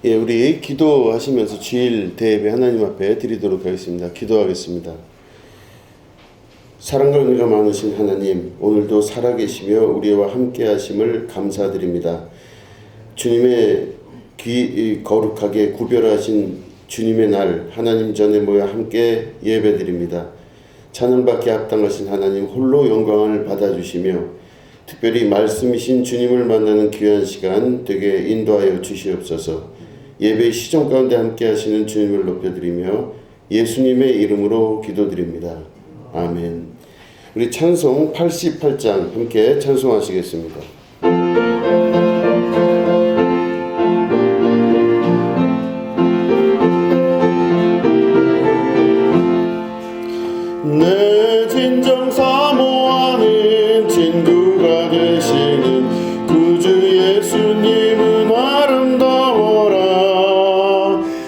예, 우리 기도하시면서 주일 대예배 하나님 앞에 드리도록 하겠습니다. 기도하겠습니다. 사랑과 은혜가 많으신 하나님, 오늘도 살아계시며 우리와 함께 하심을 감사드립니다. 주님의 거룩하게 구별하신 주님의 날 하나님 전에 모여 함께 예배드립니다. 찬양받기 합당하신 하나님 홀로 영광을 받아주시며 특별히 말씀이신 주님을 만나는 귀한 시간 되게 인도하여 주시옵소서. 예배 시점 가운데 함께 하시는 주님을 높여드리며 예수님의 이름으로 기도드립니다. 아멘. 우리 찬송 88장 함께 찬송하시겠습니다. 내 진정 사모하는 친구가 되시는 구주 예수님은 아름다워라.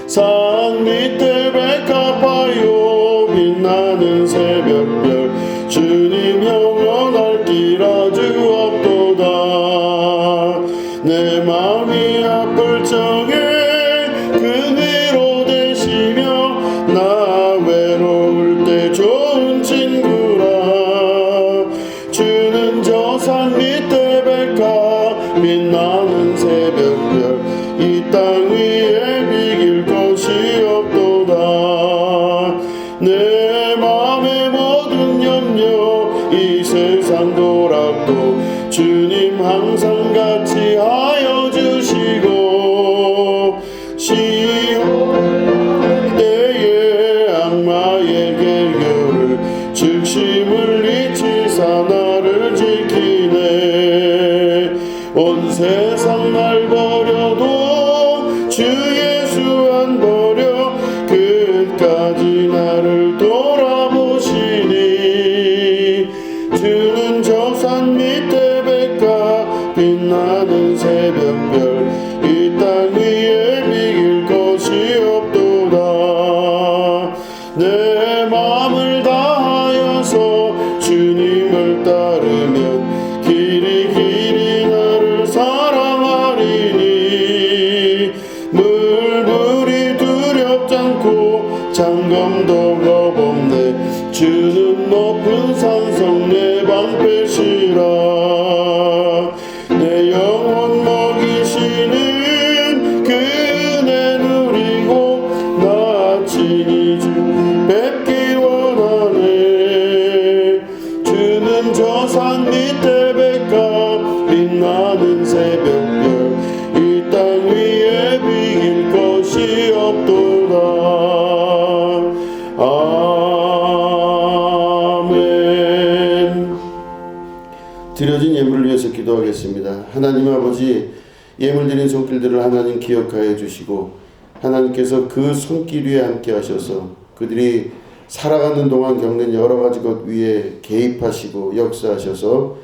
산 밑에 백합화요 빛나는 새벽별 주님 영원할 길 아주 없도다. 내 마음이 아플 적에 그대로 되시며 나 외로울 때 좋은 친구라. 주는 저 산 밑에 백합 빛나는 새벽별 이 땅 위에 비길 것이 없도다. 내 맘의 모든 염려 이 세상 도락도 주님 항상 같이 하여 주시고 시험 때에 악마의 계교를 즉심을 잊히사 나를 지키네. 온 세상 날 버려도 주 예수 안 버려 끝까지 나를 돌아보시니. 주는 저 산 밑에 백합 빛나는 새벽별 이 땅 위에 비길 것이 없도다. 내 마음을 다하여서 주님을 따르면 길이 길이 나를 사랑하리니. 물불이 두렵지 않고 장검도 겁없네. 주는 높은 산성 내 방패시라. 내 영혼 먹이시는 그네 누리고 나 친히 주 뵙기 원하네. 주는 저 산 밑에 백합 빛나는 새벽별 이 땅 위에 비길 것이 없도다. 아멘. 드려진 예물을 위해서 기도하겠습니다. 하나님 아버지, 예물 드린 손길들을 하나님 기억하여 주시고 하나님께서 그 손길 위에 함께 하셔서 그들이 살아가는 동안 겪는 여러 가지 것 위에 개입하시고 역사하셔서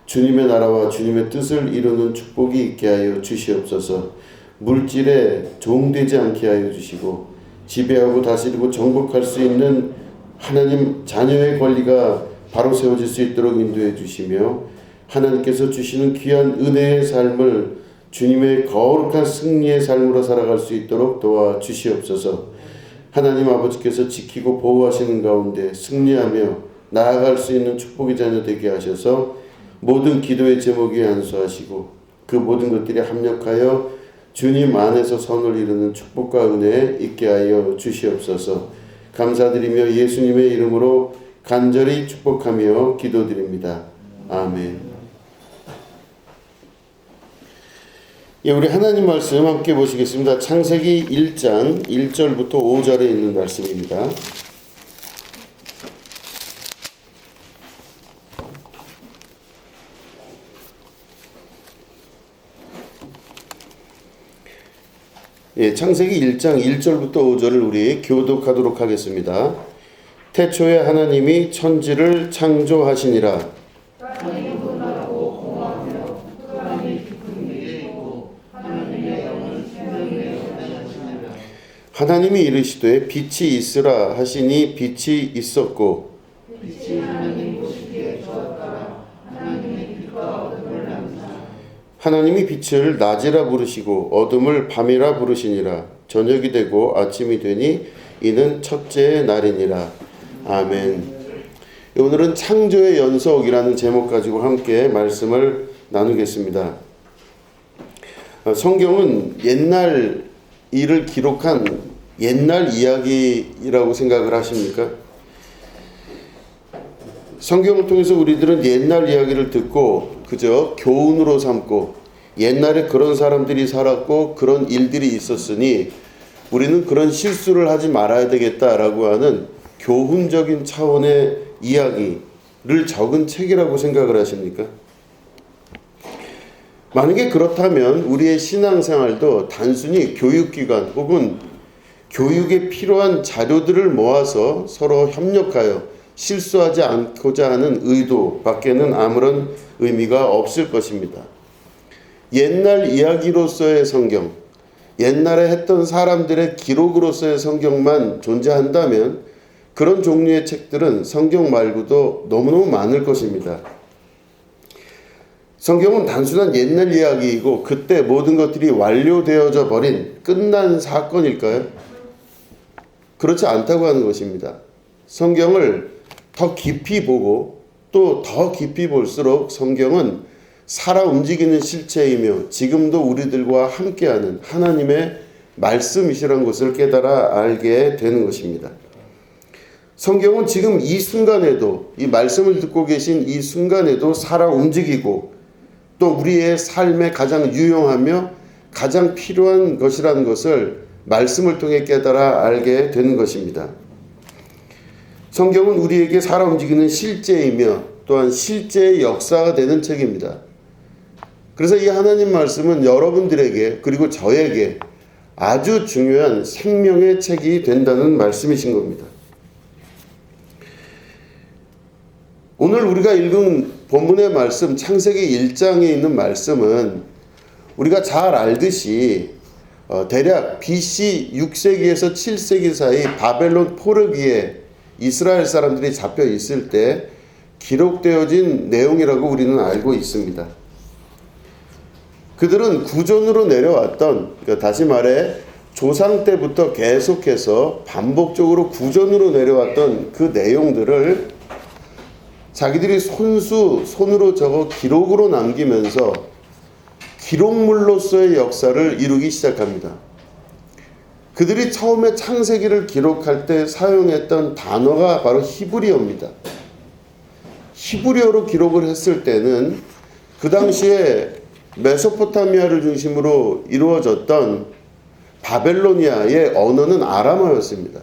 주님의 나라와 주님의 뜻을 이루는 축복이 있게 하여 주시옵소서. 물질에 종되지 않게 하여 주시고 지배하고 다스리고 정복할 수 있는 하나님 자녀의 권리가 바로 세워질 수 있도록 인도해 주시며 하나님께서 주시는 귀한 은혜의 삶을 주님의 거룩한 승리의 삶으로 살아갈 수 있도록 도와주시옵소서. 하나님 아버지께서 지키고 보호하시는 가운데 승리하며 나아갈 수 있는 축복의 자녀 되게 하셔서 모든 기도의 제목 위에 안수하시고 그 모든 것들이 합력하여 주님 안에서 선을 이루는 축복과 은혜 있게 하여 주시옵소서. 감사드리며 예수님의 이름으로 간절히 축복하며 기도드립니다. 아멘. 예, 우리 하나님 말씀 함께 보시겠습니다. 창세기 1장 1절부터 5절에 있는 말씀입니다. 예, 창세기 1장 1절부터 5절을 우리 교독하도록 하겠습니다. 태초에 하나님이 천지를 창조하시니라. 하나님이 이르시되 빛이 있으라 하시니 빛이 있었고 하나님이 빛을 낮이라 부르시고 어둠을 밤이라 부르시니라. 저녁이 되고 아침이 되니 이는 첫째의 날이니라. 아멘. 오늘은 창조의 연속이라는 제목 가지고 함께 말씀을 나누겠습니다. 성경은 옛날 일을 기록한 옛날 이야기라고 생각을 하십니까? 성경을 통해서 우리들은 옛날 이야기를 듣고 그저 교훈으로 삼고 옛날에 그런 사람들이 살았고 그런 일들이 있었으니 우리는 그런 실수를 하지 말아야 되겠다라고 하는 교훈적인 차원의 이야기를 적은 책이라고 생각을 하십니까? 만약에 그렇다면 우리의 신앙생활도 단순히 교육기관 혹은 교육에 필요한 자료들을 모아서 서로 협력하여 실수하지 않고자 하는 의도 밖에는 아무런 의미가 없을 것입니다. 옛날 이야기로서의 성경, 옛날에 했던 사람들의 기록으로서의 성경만 존재한다면 그런 종류의 책들은 성경 말고도 너무너무 많을 것입니다. 성경은 단순한 옛날 이야기이고 그때 모든 것들이 완료되어져 버린 끝난 사건일까요? 그렇지 않다고 하는 것입니다. 성경을 더 깊이 보고 또 더 깊이 볼수록 성경은 살아 움직이는 실체이며 지금도 우리들과 함께하는 하나님의 말씀이시라는 것을 깨달아 알게 되는 것입니다. 성경은 지금 이 순간에도 이 말씀을 듣고 계신 이 순간에도 살아 움직이고 또 우리의 삶에 가장 유용하며 가장 필요한 것이라는 것을 말씀을 통해 깨달아 알게 되는 것입니다. 성경은 우리에게 살아 움직이는 실제이며 또한 실제의 역사가 되는 책입니다. 그래서 이 하나님 말씀은 여러분들에게 그리고 저에게 아주 중요한 생명의 책이 된다는 말씀이신 겁니다. 오늘 우리가 읽은 본문의 말씀 창세기 1장에 있는 말씀은 우리가 잘 알듯이 대략 BC 6세기에서 7세기 사이 바벨론 포르기에 이스라엘 사람들이 잡혀 있을 때 기록되어진 내용이라고 우리는 알고 있습니다. 그들은 구전으로 내려왔던, 그러니까 다시 말해 조상 때부터 계속해서 반복적으로 구전으로 내려왔던 그 내용들을 자기들이 손으로 적어 기록으로 남기면서 기록물로서의 역사를 이루기 시작합니다. 그들이 처음에 창세기를 기록할 때 사용했던 단어가 바로 히브리어입니다. 히브리어로 기록을 했을 때는 그 당시에 메소포타미아를 중심으로 이루어졌던 바벨로니아의 언어는 아람어였습니다.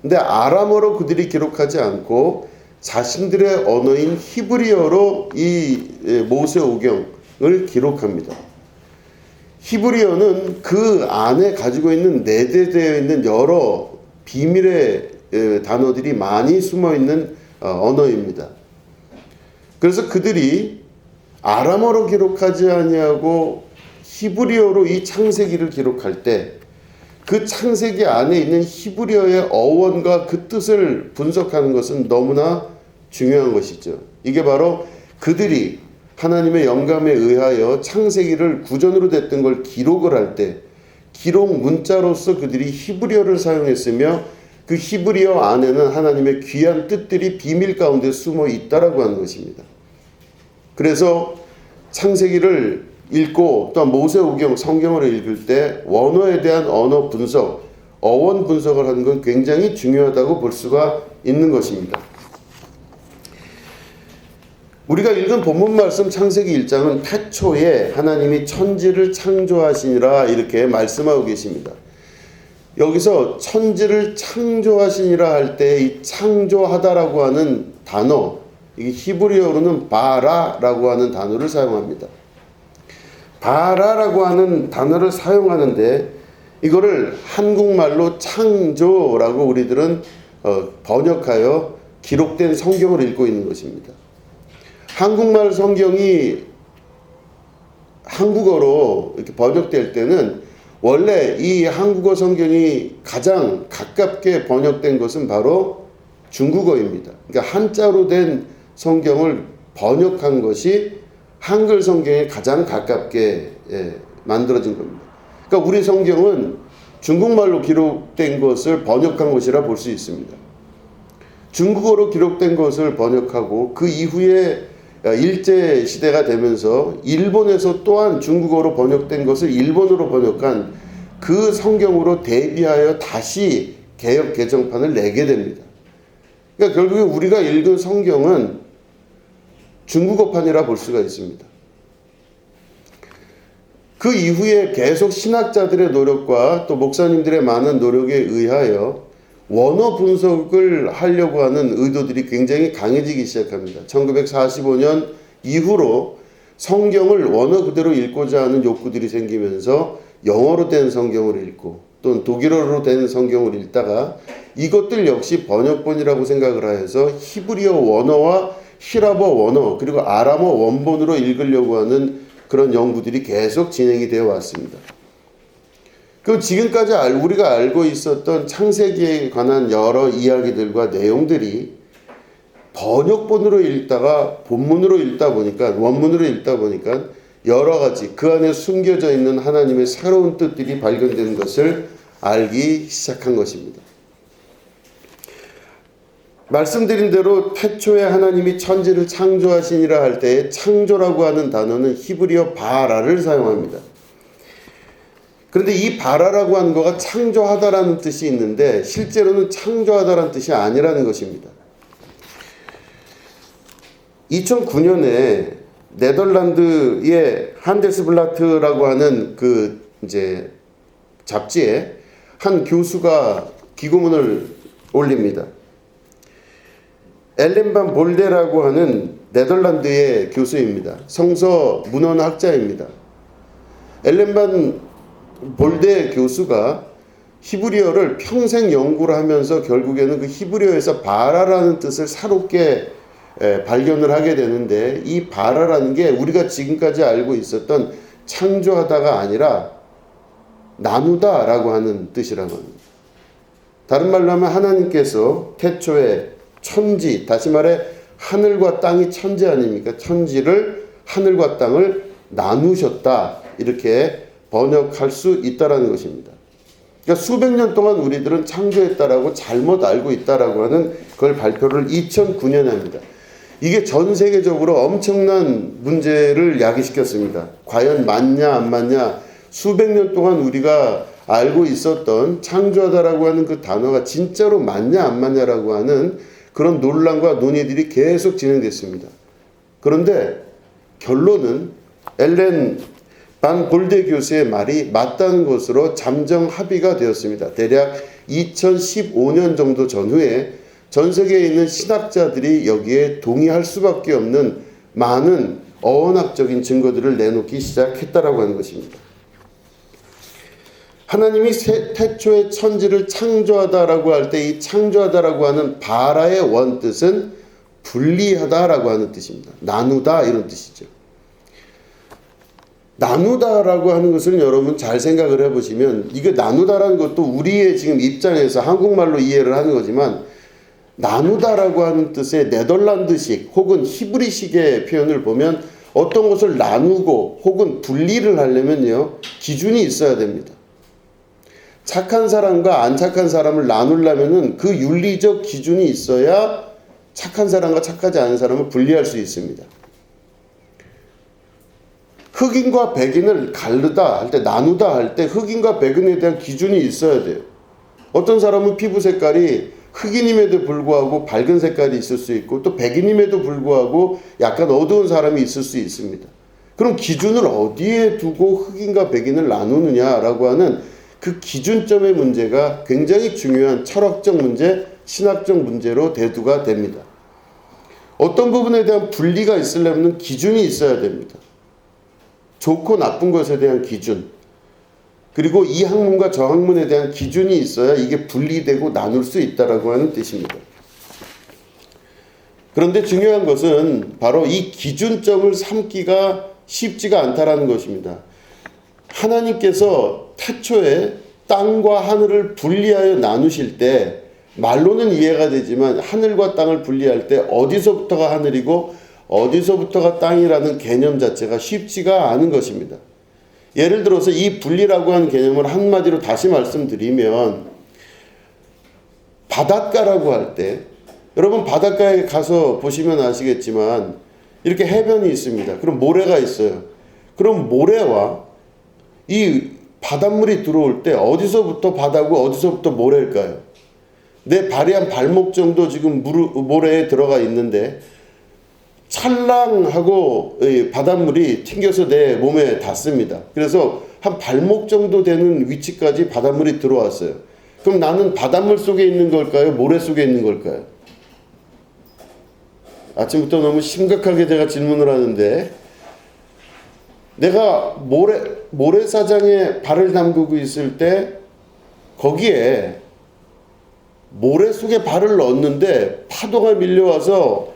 근데 아람어로 그들이 기록하지 않고 자신들의 언어인 히브리어로 이 모세오경을 기록합니다. 히브리어는 그 안에 가지고 있는 내재되어 있는 여러 비밀의 단어들이 많이 숨어있는 언어입니다. 그래서 그들이 아람어로 기록하지 아니하고 히브리어로 이 창세기를 기록할 때 그 창세기 안에 있는 히브리어의 어원과 그 뜻을 분석하는 것은 너무나 중요한 것이죠. 이게 바로 그들이 하나님의 영감에 의하여 창세기를 구전으로 됐던 걸 기록을 할 때 기록 문자로서 그들이 히브리어를 사용했으며 그 히브리어 안에는 하나님의 귀한 뜻들이 비밀 가운데 숨어 있다라고 하는 것입니다. 그래서 창세기를 읽고 또한 모세오경 성경을 읽을 때 원어에 대한 언어 분석, 어원 분석을 하는 건 굉장히 중요하다고 볼 수가 있는 것입니다. 우리가 읽은 본문 말씀 창세기 1장은 태초에 하나님이 천지를 창조하시니라 이렇게 말씀하고 계십니다. 여기서 천지를 창조하시니라 할 때 이 창조하다라고 하는 단어, 이게 히브리어로는 바라라고 하는 단어를 사용합니다. 바라라고 하는 단어를 사용하는데 이거를 한국말로 창조라고 우리들은 번역하여 기록된 성경을 읽고 있는 것입니다. 한국말 성경이 한국어로 이렇게 번역될 때는 원래 이 한국어 성경이 가장 가깝게 번역된 것은 바로 중국어입니다. 그러니까 한자로 된 성경을 번역한 것이 한글 성경에 가장 가깝게 만들어진 겁니다. 그러니까 우리 성경은 중국말로 기록된 것을 번역한 것이라 볼 수 있습니다. 중국어로 기록된 것을 번역하고 그 이후에 일제 시대가 되면서 일본에서 또한 중국어로 번역된 것을 일본어로 번역한 그 성경으로 대비하여 다시 개역 개정판을 내게 됩니다. 그러니까 결국에 우리가 읽은 성경은 중국어판이라 볼 수가 있습니다. 그 이후에 계속 신학자들의 노력과 또 목사님들의 많은 노력에 의하여 원어 분석을 하려고 하는 의도들이 굉장히 강해지기 시작합니다. 1945년 이후로 성경을 원어 그대로 읽고자 하는 욕구들이 생기면서 영어로 된 성경을 읽고 또는 독일어로 된 성경을 읽다가 이것들 역시 번역본이라고 생각을 하여서 히브리어 원어와 히라버 원어 그리고 아람어 원본으로 읽으려고 하는 그런 연구들이 계속 진행이 되어 왔습니다. 그 지금까지 우리가 알고 있었던 창세기에 관한 여러 이야기들과 내용들이 번역본으로 읽다가 본문으로 읽다 보니까 원문으로 읽다 보니까 여러 가지 그 안에 숨겨져 있는 하나님의 새로운 뜻들이 발견되는 것을 알기 시작한 것입니다. 말씀드린 대로 태초에 하나님이 천지를 창조하시니라 할 때에 창조라고 하는 단어는 히브리어 바라를 사용합니다. 그런데 이 바라라고 하는 거가 창조하다라는 뜻이 있는데 실제로는 창조하다라는 뜻이 아니라는 것입니다. 2009년에 네덜란드의 한데스블라트라고 하는 그 이제 잡지에 한 교수가 기고문을 올립니다. 엘렌 반 볼데라고 하는 네덜란드의 교수입니다. 성서 문헌학자입니다. 엘렌 반 볼데 교수가 히브리어를 평생 연구를 하면서 결국에는 그 히브리어에서 바라라는 뜻을 새롭게 발견을 하게 되는데 이 바라라는 게 우리가 지금까지 알고 있었던 창조하다가 아니라 나누다라고 하는 뜻이라고 합니다. 다른 말로 하면 하나님께서 태초에 천지, 다시 말해 하늘과 땅이 천지 아닙니까? 천지를 하늘과 땅을 나누셨다 이렇게 번역할 수 있다라는 것입니다. 그러니까 수백 년 동안 우리들은 창조했다라고 잘못 알고 있다라고 하는 그걸 발표를 2009년에 합니다. 이게 전 세계적으로 엄청난 문제를 야기시켰습니다. 과연 맞냐 안 맞냐 수백 년 동안 우리가 알고 있었던 창조하다라고 하는 그 단어가 진짜로 맞냐 안 맞냐라고 하는 그런 논란과 논의들이 계속 진행됐습니다. 그런데 결론은 엘렌 반 볼데 교수의 말이 맞다는 것으로 잠정 합의가 되었습니다. 대략 2015년 정도 전후에 전 세계에 있는 신학자들이 여기에 동의할 수밖에 없는 많은 어원학적인 증거들을 내놓기 시작했다라고 하는 것입니다. 하나님이 태초에 천지를 창조하다라고 할 때 이 창조하다라고 하는 바라의 원뜻은 분리하다라고 하는 뜻입니다. 나누다 이런 뜻이죠. 나누다라고 하는 것을 여러분 잘 생각을 해보시면 이게 나누다라는 것도 우리의 지금 입장에서 한국말로 이해를 하는 거지만 나누다라고 하는 뜻의 네덜란드식 혹은 히브리식의 표현을 보면 어떤 것을 나누고 혹은 분리를 하려면요 기준이 있어야 됩니다. 착한 사람과 안 착한 사람을 나누려면은 그 윤리적 기준이 있어야 착한 사람과 착하지 않은 사람을 분리할 수 있습니다. 흑인과 백인을 가르다 할 때 나누다 할 때 흑인과 백인에 대한 기준이 있어야 돼요. 어떤 사람은 피부 색깔이 흑인임에도 불구하고 밝은 색깔이 있을 수 있고 또 백인임에도 불구하고 약간 어두운 사람이 있을 수 있습니다. 그럼 기준을 어디에 두고 흑인과 백인을 나누느냐라고 하는 그 기준점의 문제가 굉장히 중요한 철학적 문제, 신학적 문제로 대두가 됩니다. 어떤 부분에 대한 분리가 있으려면 기준이 있어야 됩니다. 좋고 나쁜 것에 대한 기준, 그리고 이 학문과 저 학문에 대한 기준이 있어야 이게 분리되고 나눌 수 있다라고 하는 뜻입니다. 그런데 중요한 것은 바로 이 기준점을 삼기가 쉽지가 않다라는 것입니다. 하나님께서 태초에 땅과 하늘을 분리하여 나누실 때 말로는 이해가 되지만 하늘과 땅을 분리할 때 어디서부터가 하늘이고 어디서부터가 땅이라는 개념 자체가 쉽지가 않은 것입니다. 예를 들어서 이 분리라고 하는 개념을 한마디로 다시 말씀드리면, 바닷가라고 할 때, 여러분 바닷가에 가서 보시면 아시겠지만 이렇게 해변이 있습니다. 그럼 모래가 있어요. 그럼 모래와 이 바닷물이 들어올 때 어디서부터 바다고 어디서부터 모래일까요? 내 발이 한 발목 정도 지금 모래에 들어가 있는데 찰랑하고 바닷물이 튕겨서 내 몸에 닿습니다. 그래서 한 발목 정도 되는 위치까지 바닷물이 들어왔어요. 그럼 나는 바닷물 속에 있는 걸까요? 모래 속에 있는 걸까요? 아침부터 너무 심각하게 제가 질문을 하는데, 내가 모래사장에 발을 담그고 있을 때 거기에 모래 속에 발을 넣었는데 파도가 밀려와서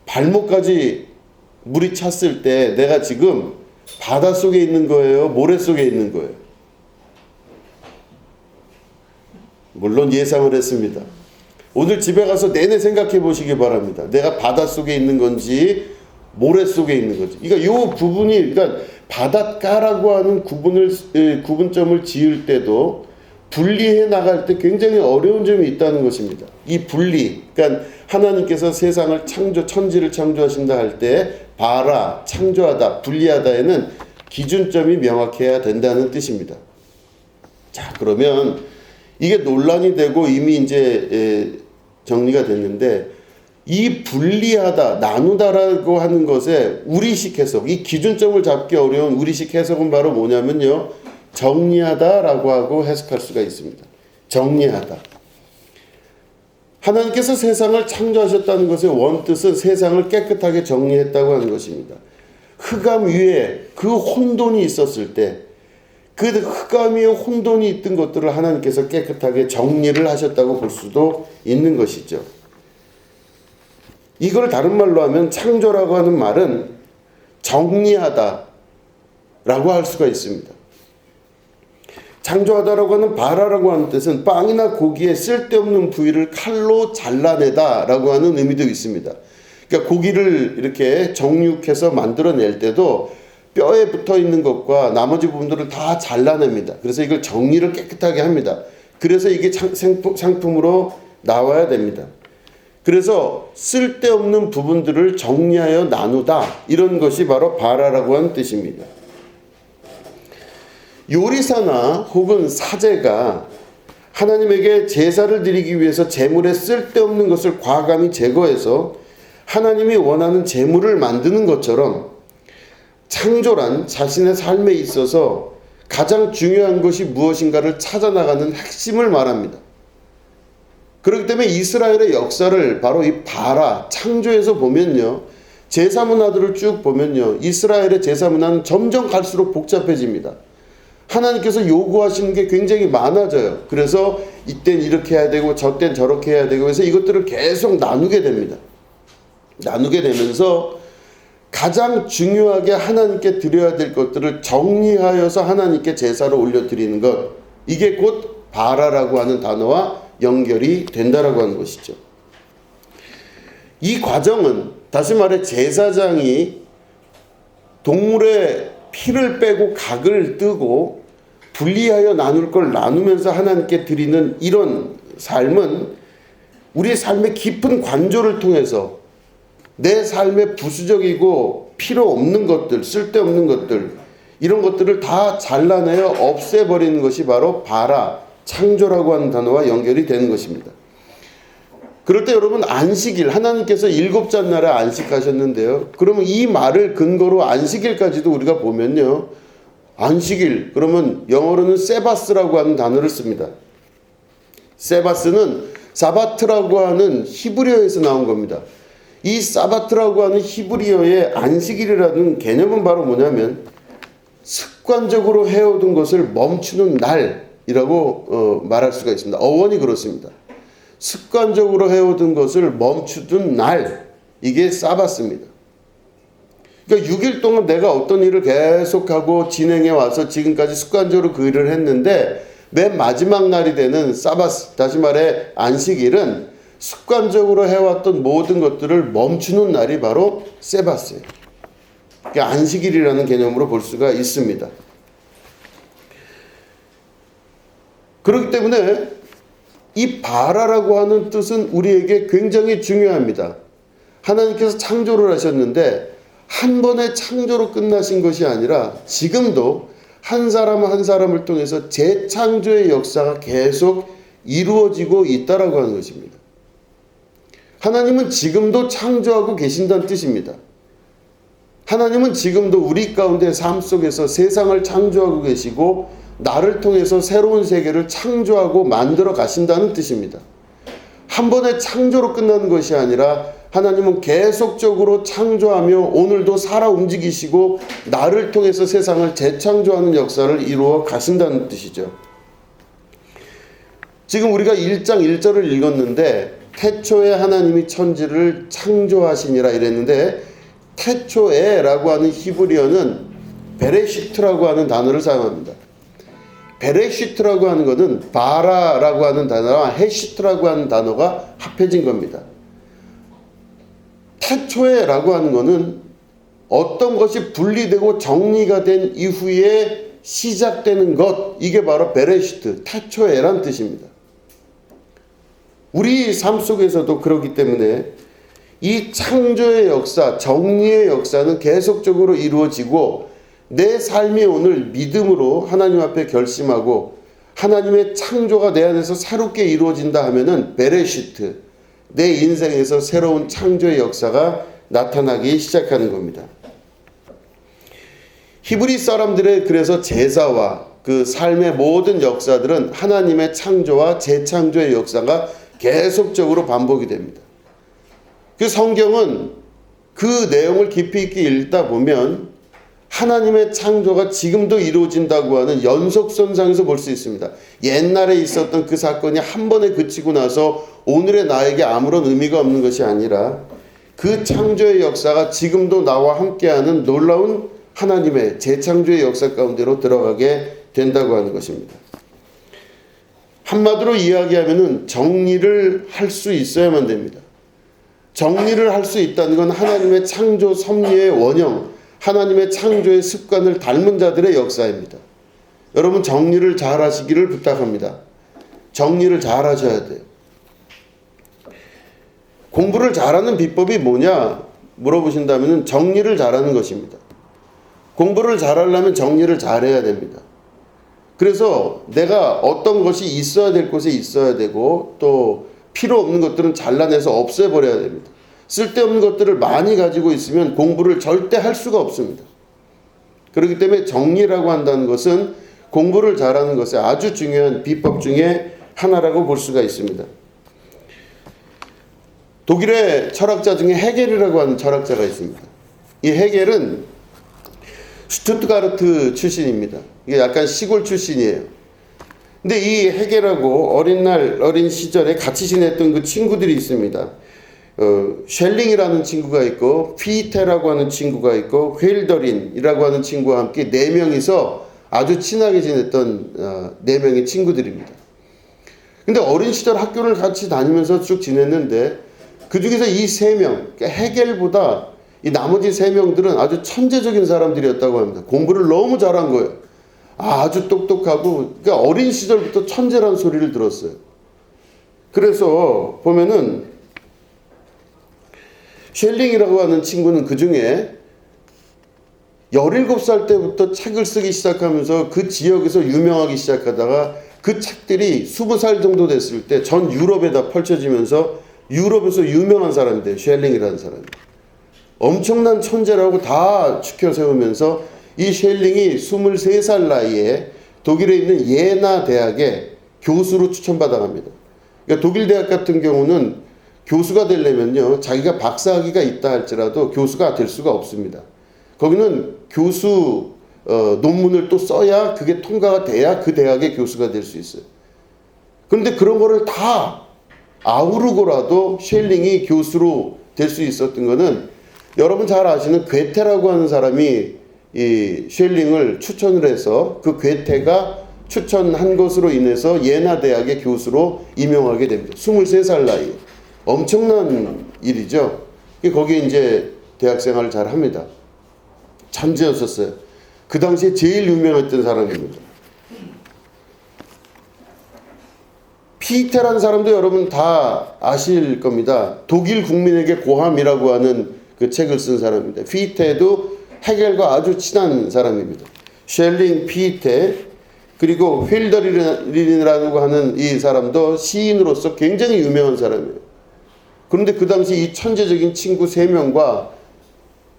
발목까지 물이 찼을 때 내가 지금 바닷속에 있는 거예요? 모래 속에 있는 거예요? 물론 예상을 했습니다. 오늘 집에 가서 내내 생각해 보시기 바랍니다. 내가 바닷속에 있는 건지 모래 속에 있는 건지. 그러니까 이 부분이, 그러니까 바닷가라고 하는 구분점을 지을 때도 분리해 나갈 때 굉장히 어려운 점이 있다는 것입니다. 이 분리, 그러니까 하나님께서 세상을 천지를 창조하신다 할 때 바라, 창조하다, 분리하다에는 기준점이 명확해야 된다는 뜻입니다. 자, 그러면 이게 논란이 되고 이미 이제 정리가 됐는데, 이 분리하다, 나누다라고 하는 것에 우리식 해석, 이 기준점을 잡기 어려운 우리식 해석은 바로 뭐냐면요, 정리하다라고 하고 해석할 수가 있습니다. 정리하다. 하나님께서 세상을 창조하셨다는 것의 원뜻은 세상을 깨끗하게 정리했다고 하는 것입니다. 흑암 위에 그 혼돈이 있었을 때 그 흑암 위에 혼돈이 있던 것들을 하나님께서 깨끗하게 정리를 하셨다고 볼 수도 있는 것이죠. 이걸 다른 말로 하면 창조라고 하는 말은 정리하다 라고 할 수가 있습니다. 창조하다라고 하는 바라라고 하는 뜻은 빵이나 고기의 쓸데없는 부위를 칼로 잘라내다 라고 하는 의미도 있습니다. 그러니까 고기를 이렇게 정육해서 만들어낼 때도 뼈에 붙어 있는 것과 나머지 부분들을 다 잘라냅니다. 그래서 이걸 정리를 깨끗하게 합니다. 그래서 이게 상품으로 나와야 됩니다. 그래서 쓸데없는 부분들을 정리하여 나누다, 이런 것이 바로 바라라고 하는 뜻입니다. 요리사나 혹은 사제가 하나님에게 제사를 드리기 위해서 제물에 쓸데없는 것을 과감히 제거해서 하나님이 원하는 제물을 만드는 것처럼, 창조란 자신의 삶에 있어서 가장 중요한 것이 무엇인가를 찾아나가는 핵심을 말합니다. 그렇기 때문에 이스라엘의 역사를 바로 이 바라, 창조에서 보면요, 제사 문화들을 쭉 보면요, 이스라엘의 제사 문화는 점점 갈수록 복잡해집니다. 하나님께서 요구하시는 게 굉장히 많아져요. 그래서 이땐 이렇게 해야 되고 저땐 저렇게 해야 되고 해서 이것들을 계속 나누게 됩니다. 나누게 되면서 가장 중요하게 하나님께 드려야 될 것들을 정리하여서 하나님께 제사로 올려드리는 것, 이게 곧 바라라고 하는 단어와 연결이 된다라고 하는 것이죠. 이 과정은 다시 말해 제사장이 동물의 피를 빼고 각을 뜨고 분리하여 나눌 걸 나누면서 하나님께 드리는 이런 삶은 우리 삶의 깊은 관조를 통해서 내 삶의 부수적이고 필요 없는 것들, 쓸데없는 것들, 이런 것들을 다 잘라내어 없애버리는 것이 바로 바라, 창조라고 하는 단어와 연결이 되는 것입니다. 그럴 때 여러분, 안식일, 하나님께서 7째 날에 안식하셨는데요. 그러면 이 말을 근거로 안식일까지도 우리가 보면요, 안식일, 그러면 영어로는 세바스라고 하는 단어를 씁니다. 세바스는 사바트라고 하는 히브리어에서 나온 겁니다. 이 사바트라고 하는 히브리어의 안식일이라는 개념은 바로 뭐냐면 습관적으로 해오던 것을 멈추는 날이라고 말할 수가 있습니다. 어원이 그렇습니다. 습관적으로 해오던 것을 멈추던 날, 이게 사바스입니다. 그러니까 6일 동안 내가 어떤 일을 계속하고 진행해 와서 지금까지 습관적으로 그 일을 했는데 맨 마지막 날이 되는 사바스, 다시 말해 안식일은 습관적으로 해왔던 모든 것들을 멈추는 날이 바로 세바스예요. 안식일이라는 개념으로 볼 수가 있습니다. 그렇기 때문에 이 바라라고 하는 뜻은 우리에게 굉장히 중요합니다. 하나님께서 창조를 하셨는데 한 번의 창조로 끝나신 것이 아니라 지금도 한 사람 한 사람을 통해서 재창조의 역사가 계속 이루어지고 있다라고 하는 것입니다. 하나님은 지금도 창조하고 계신다는 뜻입니다. 하나님은 지금도 우리 가운데 삶 속에서 세상을 창조하고 계시고 나를 통해서 새로운 세계를 창조하고 만들어 가신다는 뜻입니다. 한 번의 창조로 끝나는 것이 아니라 하나님은 계속적으로 창조하며 오늘도 살아 움직이시고 나를 통해서 세상을 재창조하는 역사를 이루어 가신다는 뜻이죠. 지금 우리가 1장 1절을 읽었는데 태초에 하나님이 천지를 창조하시니라 이랬는데 태초에라고 하는 히브리어는 베레시트라고 하는 단어를 사용합니다. 베레시트라고 하는 것은 바라라고 하는 단어와 헤시트라고 하는 단어가 합해진 겁니다. 태초에라고 하는 것은 어떤 것이 분리되고 정리가 된 이후에 시작되는 것, 이게 바로 베레시트, 태초에란 뜻입니다. 우리 삶 속에서도 그렇기 때문에 이 창조의 역사, 정리의 역사는 계속적으로 이루어지고 내 삶이 오늘 믿음으로 하나님 앞에 결심하고 하나님의 창조가 내 안에서 새롭게 이루어진다 하면은 베레시트, 내 인생에서 새로운 창조의 역사가 나타나기 시작하는 겁니다. 히브리 사람들의 그래서 제사와 그 삶의 모든 역사들은 하나님의 창조와 재창조의 역사가 계속적으로 반복이 됩니다. 그 성경은 그 내용을 깊이 있게 읽다 보면 하나님의 창조가 지금도 이루어진다고 하는 연속선상에서 볼 수 있습니다. 옛날에 있었던 그 사건이 한 번에 그치고 나서 오늘의 나에게 아무런 의미가 없는 것이 아니라 그 창조의 역사가 지금도 나와 함께하는 놀라운 하나님의 재창조의 역사 가운데로 들어가게 된다고 하는 것입니다. 한마디로 이야기하면 정리를 할 수 있어야만 됩니다. 정리를 할 수 있다는 건 하나님의 창조 섭리의 원형, 하나님의 창조의 습관을 닮은 자들의 역사입니다. 여러분 정리를 잘 하시기를 부탁합니다. 정리를 잘 하셔야 돼요. 공부를 잘하는 비법이 뭐냐 물어보신다면 정리를 잘하는 것입니다. 공부를 잘하려면 정리를 잘해야 됩니다. 그래서 내가 어떤 것이 있어야 될 곳에 있어야 되고 또 필요 없는 것들은 잘라내서 없애버려야 됩니다. 쓸데없는 것들을 많이 가지고 있으면 공부를 절대 할 수가 없습니다. 그렇기 때문에 정리라고 한다는 것은 공부를 잘하는 것의 아주 중요한 비법 중에 하나라고 볼 수가 있습니다. 독일의 철학자 중에 헤겔이라고 하는 철학자가 있습니다. 이 헤겔은 슈투트가르트 출신입니다. 이게 약간 시골 출신이에요. 근데 이 헤겔하고 어린 시절에 같이 지냈던 그 친구들이 있습니다. 셸링이라는 친구가 있고 피테라고 하는 친구가 있고 훸더린이라고 하는 친구와 함께 4명이서 아주 친하게 지냈던 4명의 친구들입니다. 근데 어린 시절 학교를 같이 다니면서 쭉 지냈는데 그 중에서 이 3명, 그러니까 헤겔보다 이 나머지 3명들은 아주 천재적인 사람들이었다고 합니다. 공부를 너무 잘한 거예요. 아주 똑똑하고, 그러니까 어린 시절부터 천재라는 소리를 들었어요. 그래서 보면은 셸링이라고 하는 친구는 그 중에 17살 때부터 책을 쓰기 시작하면서 그 지역에서 유명하기 시작하다가 그 책들이 20살 정도 됐을 때 전 유럽에다 펼쳐지면서 유럽에서 유명한 사람이 돼요. 셸링이라는 사람이. 엄청난 천재라고 다 추켜 세우면서 이 셸링이 23살 나이에 독일에 있는 예나 대학에 교수로 추천받아 갑니다. 그러니까 독일 대학 같은 경우는 교수가 되려면요, 자기가 박사학위가 있다 할지라도 교수가 될 수가 없습니다. 거기는 교수 논문을 또 써야 그게 통과가 돼야 그 대학의 교수가 될 수 있어요. 그런데 그런 거를 다 아우르고라도 셸링이 교수로 될 수 있었던 거는 여러분 잘 아시는 괴테라고 하는 사람이 이 셸링을 추천을 해서 그 괴테가 추천한 것으로 인해서 예나 대학의 교수로 임명하게 됩니다. 23살 나이에. 엄청난 일이죠. 거기에 이제 대학생활을 잘 합니다. 천재였었어요. 그 당시에 제일 유명했던 사람입니다. 피테라는 사람도 여러분 다 아실 겁니다. 독일 국민에게 고함이라고 하는 그 책을 쓴 사람입니다. 피테도 헤겔과 아주 친한 사람입니다. 셸링, 피테, 그리고 휠더린이라고 하는 이 사람도 시인으로서 굉장히 유명한 사람이에요. 그런데 그 당시 이 천재적인 친구 3명과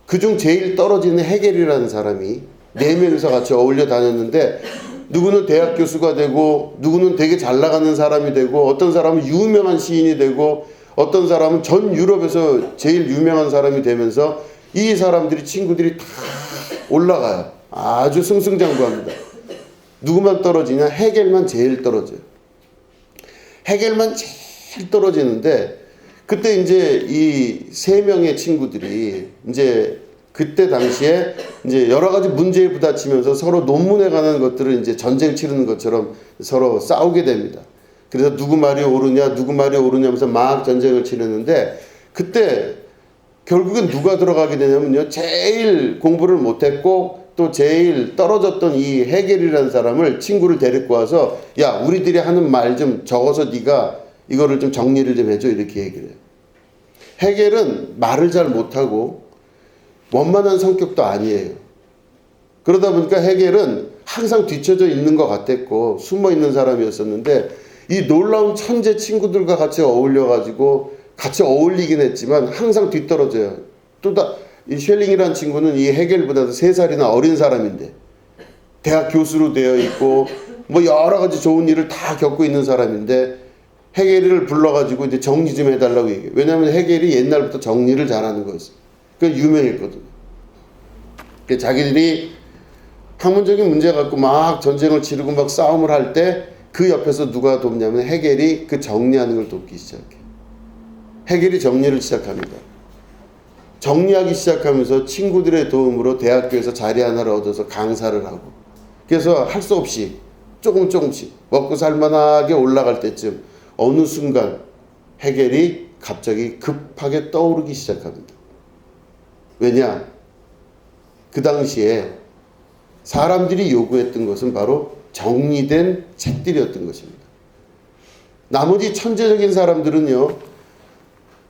그중 제일 떨어지는 헤겔이라는 사람이 4명이서 같이 어울려 다녔는데, 누구는 대학 교수가 되고, 누구는 되게 잘 나가는 사람이 되고, 어떤 사람은 유명한 시인이 되고, 어떤 사람은 전 유럽에서 제일 유명한 사람이 되면서 이 사람들이, 친구들이 다 올라가요. 아주 승승장구합니다. 누구만 떨어지냐? 헤겔만 제일 떨어져요. 헤겔만 제일 떨어지는데, 그때 이제 이 3명의 친구들이 이제 그때 당시에 이제 여러 가지 문제에 부딪히면서 서로 논문에 관한 것들을 이제 전쟁 치르는 것처럼 서로 싸우게 됩니다. 그래서 누구 말이 옳으냐, 누구 말이 옳으냐 하면서 막 전쟁을 치르는데, 그때 결국은 누가 들어가게 되냐면요, 제일 공부를 못했고 또 제일 떨어졌던 이 헤겔이라는 사람을, 친구를 데리고 와서, 야, 우리들이 하는 말 좀 적어서 네가 이거를 좀 정리를 좀 해줘, 이렇게 얘기를 해요. 헤겔은 말을 잘 못하고 원만한 성격도 아니에요. 그러다 보니까 헤겔은 항상 뒤쳐져 있는 것 같았고 숨어 있는 사람이었었는데, 이 놀라운 천재 친구들과 같이 어울려가지고 같이 어울리긴 했지만 항상 뒤떨어져요. 이 쉘링이라는 친구는 이 헤겔보다도 3살이나 어린 사람인데 대학 교수로 되어 있고 뭐 여러 가지 좋은 일을 다 겪고 있는 사람인데, 헤겔을 불러가지고 이제 정리 좀 해달라고 얘기해요. 왜냐하면 헤겔이 옛날부터 정리를 잘하는 거였어요. 그러니까 유명했거든요. 그러니까 자기들이 학문적인 문제 갖고 막 전쟁을 치르고 막 싸움을 할 때 그 옆에서 누가 돕냐면 헤겔이 그 정리하는 걸 돕기 시작해요. 헤겔이 정리를 시작합니다. 정리하기 시작하면서 친구들의 도움으로 대학교에서 자리 하나를 얻어서 강사를 하고, 그래서 할 수 없이 조금씩 먹고 살만하게 올라갈 때쯤 어느 순간 헤겔이 갑자기 급하게 떠오르기 시작합니다. 왜냐? 그 당시에 사람들이 요구했던 것은 바로 정리된 책들이었던 것입니다. 나머지 천재적인 사람들은요,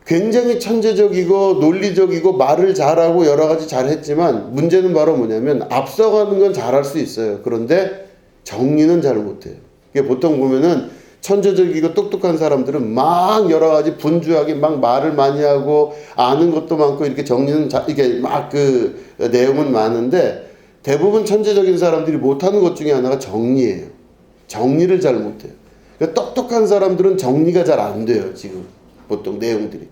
굉장히 천재적이고 논리적이고 말을 잘하고 여러 가지 잘했지만, 문제는 바로 뭐냐면 앞서가는 건 잘할 수 있어요. 그런데 정리는 잘 못해요. 보통 보면은 천재적이고 똑똑한 사람들은 막 여러 가지 분주하게 막 말을 많이 하고 아는 것도 많고 이렇게 정리는 이게 막 그 내용은 많은데, 대부분 천재적인 사람들이 못하는 것 중에 하나가 정리예요. 정리를 잘 못해요. 그러니까 똑똑한 사람들은 정리가 잘 안 돼요, 지금 보통 내용들이.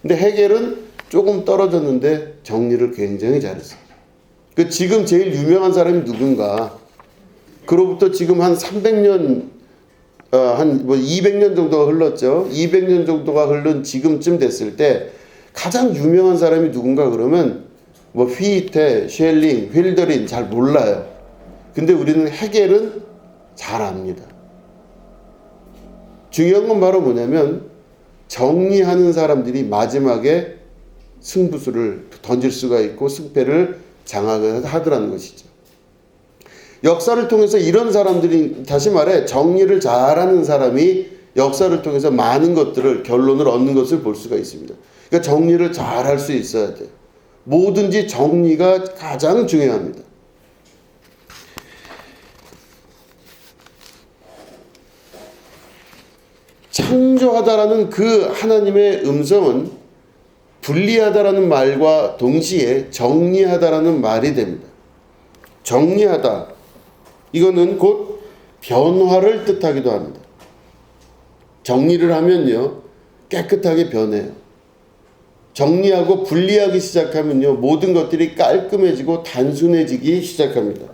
근데 헤겔은 조금 떨어졌는데 정리를 굉장히 잘했어요. 그 지금 제일 유명한 사람이 누군가? 그로부터 지금 한 300년, 한 200년 정도가 흘렀죠. 200년 정도가 흐른 지금쯤 됐을 때 가장 유명한 사람이 누군가 그러면 뭐 피테, 쉘링, 휠더린 잘 몰라요. 근데 우리는 헤겔은 잘 압니다. 중요한 건 바로 뭐냐면, 정리하는 사람들이 마지막에 승부수를 던질 수가 있고 승패를 장악하더라는 것이죠. 역사를 통해서 이런 사람들이, 다시 말해 정리를 잘하는 사람이 역사를 통해서 많은 것들을, 결론을 얻는 것을 볼 수가 있습니다. 그러니까 정리를 잘할 수 있어야 돼요. 뭐든지 정리가 가장 중요합니다. 창조하다라는 그 하나님의 음성은 분리하다라는 말과 동시에 정리하다라는 말이 됩니다. 정리하다, 이거는 곧 변화를 뜻하기도 합니다. 정리를 하면요, 깨끗하게 변해요. 정리하고 분리하기 시작하면요, 모든 것들이 깔끔해지고 단순해지기 시작합니다.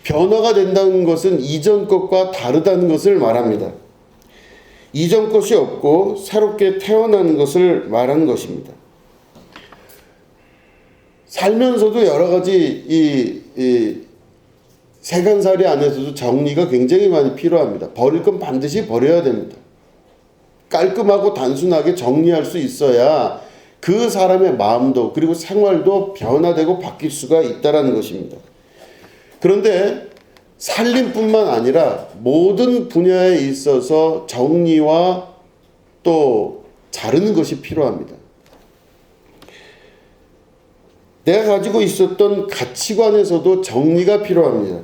변화가 된다는 것은 이전 것과 다르다는 것을 말합니다. 이전 것이 없고 새롭게 태어나는 것을 말하는 것입니다. 살면서도 여러 가지 이 세간살이 안에서도 정리가 굉장히 많이 필요합니다. 버릴 건 반드시 버려야 됩니다. 깔끔하고 단순하게 정리할 수 있어야 그 사람의 마음도 그리고 생활도 변화되고 바뀔 수가 있다는 것입니다. 그런데 살림뿐만 아니라 모든 분야에 있어서 정리와 또 자르는 것이 필요합니다. 내가 가지고 있었던 가치관에서도 정리가 필요합니다.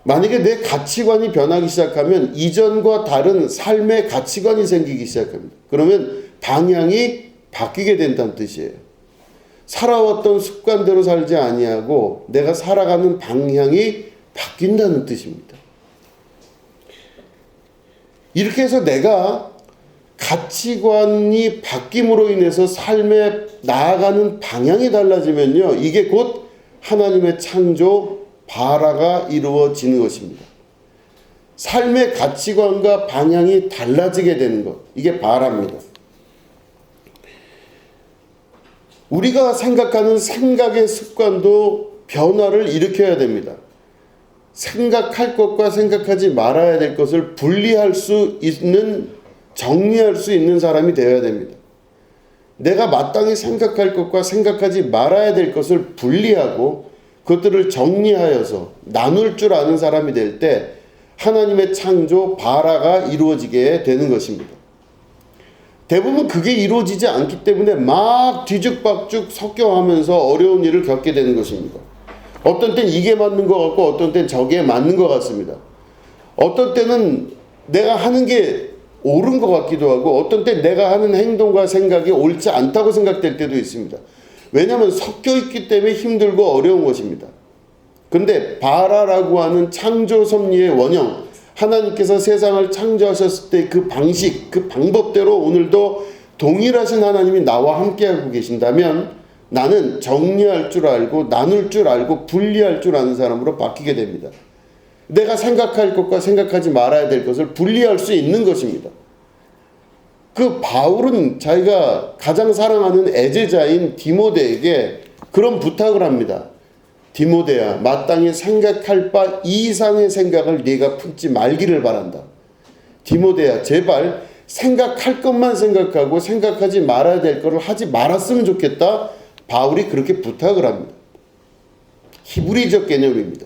만약에 내 가치관이 변하기 시작하면 이전과 다른 삶의 가치관이 생기기 시작합니다. 그러면 방향이 바뀌게 된다는 뜻이에요. 살아왔던 습관대로 살지 아니하고 내가 살아가는 방향이 바뀐다는 뜻입니다. 이렇게 해서 내가 가치관이 바뀜으로 인해서 삶에 나아가는 방향이 달라지면요, 이게 곧 하나님의 창조 바라가 이루어지는 것입니다. 삶의 가치관과 방향이 달라지게 되는 것, 이게 바라입니다. 우리가 생각하는 생각의 습관도 변화를 일으켜야 됩니다. 생각할 것과 생각하지 말아야 될 것을 분리할 수 있는, 정리할 수 있는 사람이 되어야 됩니다. 내가 마땅히 생각할 것과 생각하지 말아야 될 것을 분리하고 그것들을 정리하여서 나눌 줄 아는 사람이 될 때 하나님의 창조 바라가 이루어지게 되는 것입니다. 대부분 그게 이루어지지 않기 때문에 막 뒤죽박죽 섞여가면서 어려운 일을 겪게 되는 것입니다. 어떤 땐 이게 맞는 것 같고 어떤 땐 저게 맞는 것 같습니다. 어떤 때는 내가 하는 게 옳은 것 같기도 하고 어떤 땐 내가 하는 행동과 생각이 옳지 않다고 생각될 때도 있습니다. 왜냐하면 섞여 있기 때문에 힘들고 어려운 것입니다. 그런데 바라라고 하는 창조 섭리의 원형, 하나님께서 세상을 창조하셨을 때 그 방식, 그 방법대로 오늘도 동일하신 하나님이 나와 함께하고 계신다면 나는 정리할 줄 알고 나눌 줄 알고 분리할 줄 아는 사람으로 바뀌게 됩니다. 내가 생각할 것과 생각하지 말아야 될 것을 분리할 수 있는 것입니다. 그 바울은 자기가 가장 사랑하는 애제자인 디모데에게 그런 부탁을 합니다. 디모데야, 마땅히 생각할 바 이상의 생각을 네가 품지 말기를 바란다. 디모데야, 제발 생각할 것만 생각하고 생각하지 말아야 될 것을 하지 말았으면 좋겠다. 바울이 그렇게 부탁을 합니다. 히브리적 개념입니다.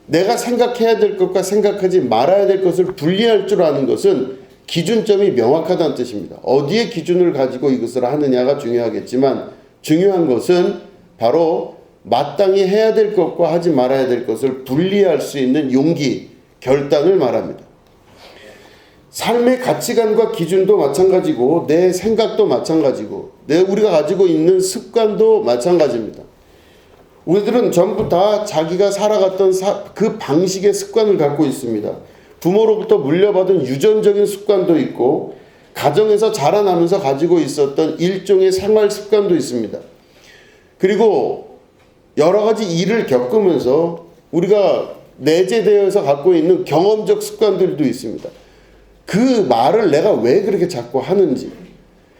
내가 생각해야 될 것과 생각하지 말아야 될 것을 분리할 줄 아는 것은 기준점이 명확하다는 뜻입니다. 어디에 기준을 가지고 이것을 하느냐가 중요하겠지만 중요한 것은 바로 마땅히 해야 될 것과 하지 말아야 될 것을 분리할 수 있는 용기, 결단을 말합니다. 삶의 가치관과 기준도 마찬가지고 내 생각도 마찬가지고 우리가 가지고 있는 습관도 마찬가지입니다. 우리들은 전부 다 자기가 살아갔던 그 방식의 습관을 갖고 있습니다. 부모로부터 물려받은 유전적인 습관도 있고 가정에서 자라나면서 가지고 있었던 일종의 생활 습관도 있습니다. 그리고 여러 가지 일을 겪으면서 우리가 내재되어서 갖고 있는 경험적 습관들도 있습니다. 그 말을 내가 왜 그렇게 자꾸 하는지,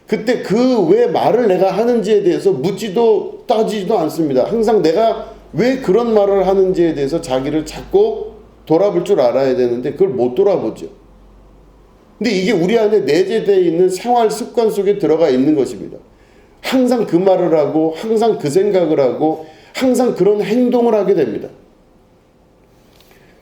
그때 그 왜 말을 내가 하는지에 대해서 묻지도 따지지도 않습니다. 항상 내가 왜 그런 말을 하는지에 대해서 자기를 자꾸 돌아볼 줄 알아야 되는데 그걸 못 돌아보죠. 근데 이게 우리 안에 내재되어 있는 생활 습관 속에 들어가 있는 것입니다. 항상 그 말을 하고 항상 그 생각을 하고 항상 그런 행동을 하게 됩니다.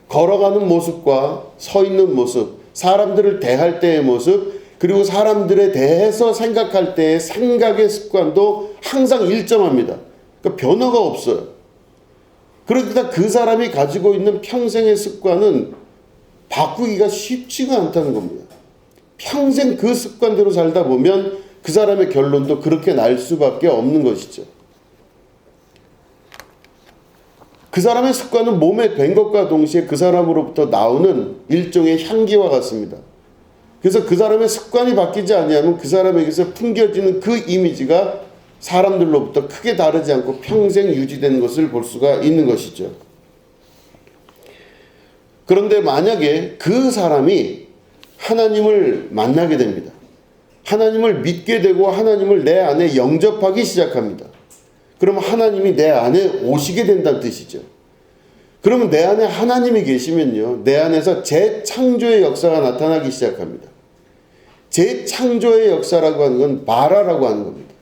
걸어가는 모습과 서 있는 모습, 사람들을 대할 때의 모습, 그리고 사람들에 대해서 생각할 때의 생각의 습관도 항상 일정합니다. 그러니까 변화가 없어요. 그러니까 그 사람이 가지고 있는 평생의 습관은 바꾸기가 쉽지가 않다는 겁니다. 평생 그 습관대로 살다 보면 그 사람의 결론도 그렇게 날 수밖에 없는 것이죠. 그 사람의 습관은 몸에 밴 것과 동시에 그 사람으로부터 나오는 일종의 향기와 같습니다. 그래서 그 사람의 습관이 바뀌지 아니하면 그 사람에게서 풍겨지는 그 이미지가 사람들로부터 크게 다르지 않고 평생 유지되는 것을 볼 수가 있는 것이죠. 그런데 만약에 그 사람이 하나님을 만나게 됩니다. 하나님을 믿게 되고 하나님을 내 안에 영접하기 시작합니다. 그러면 하나님이 내 안에 오시게 된다는 뜻이죠. 그러면 내 안에 하나님이 계시면요, 내 안에서 재창조의 역사가 나타나기 시작합니다. 재창조의 역사라고 하는 건 바라라고 하는 겁니다.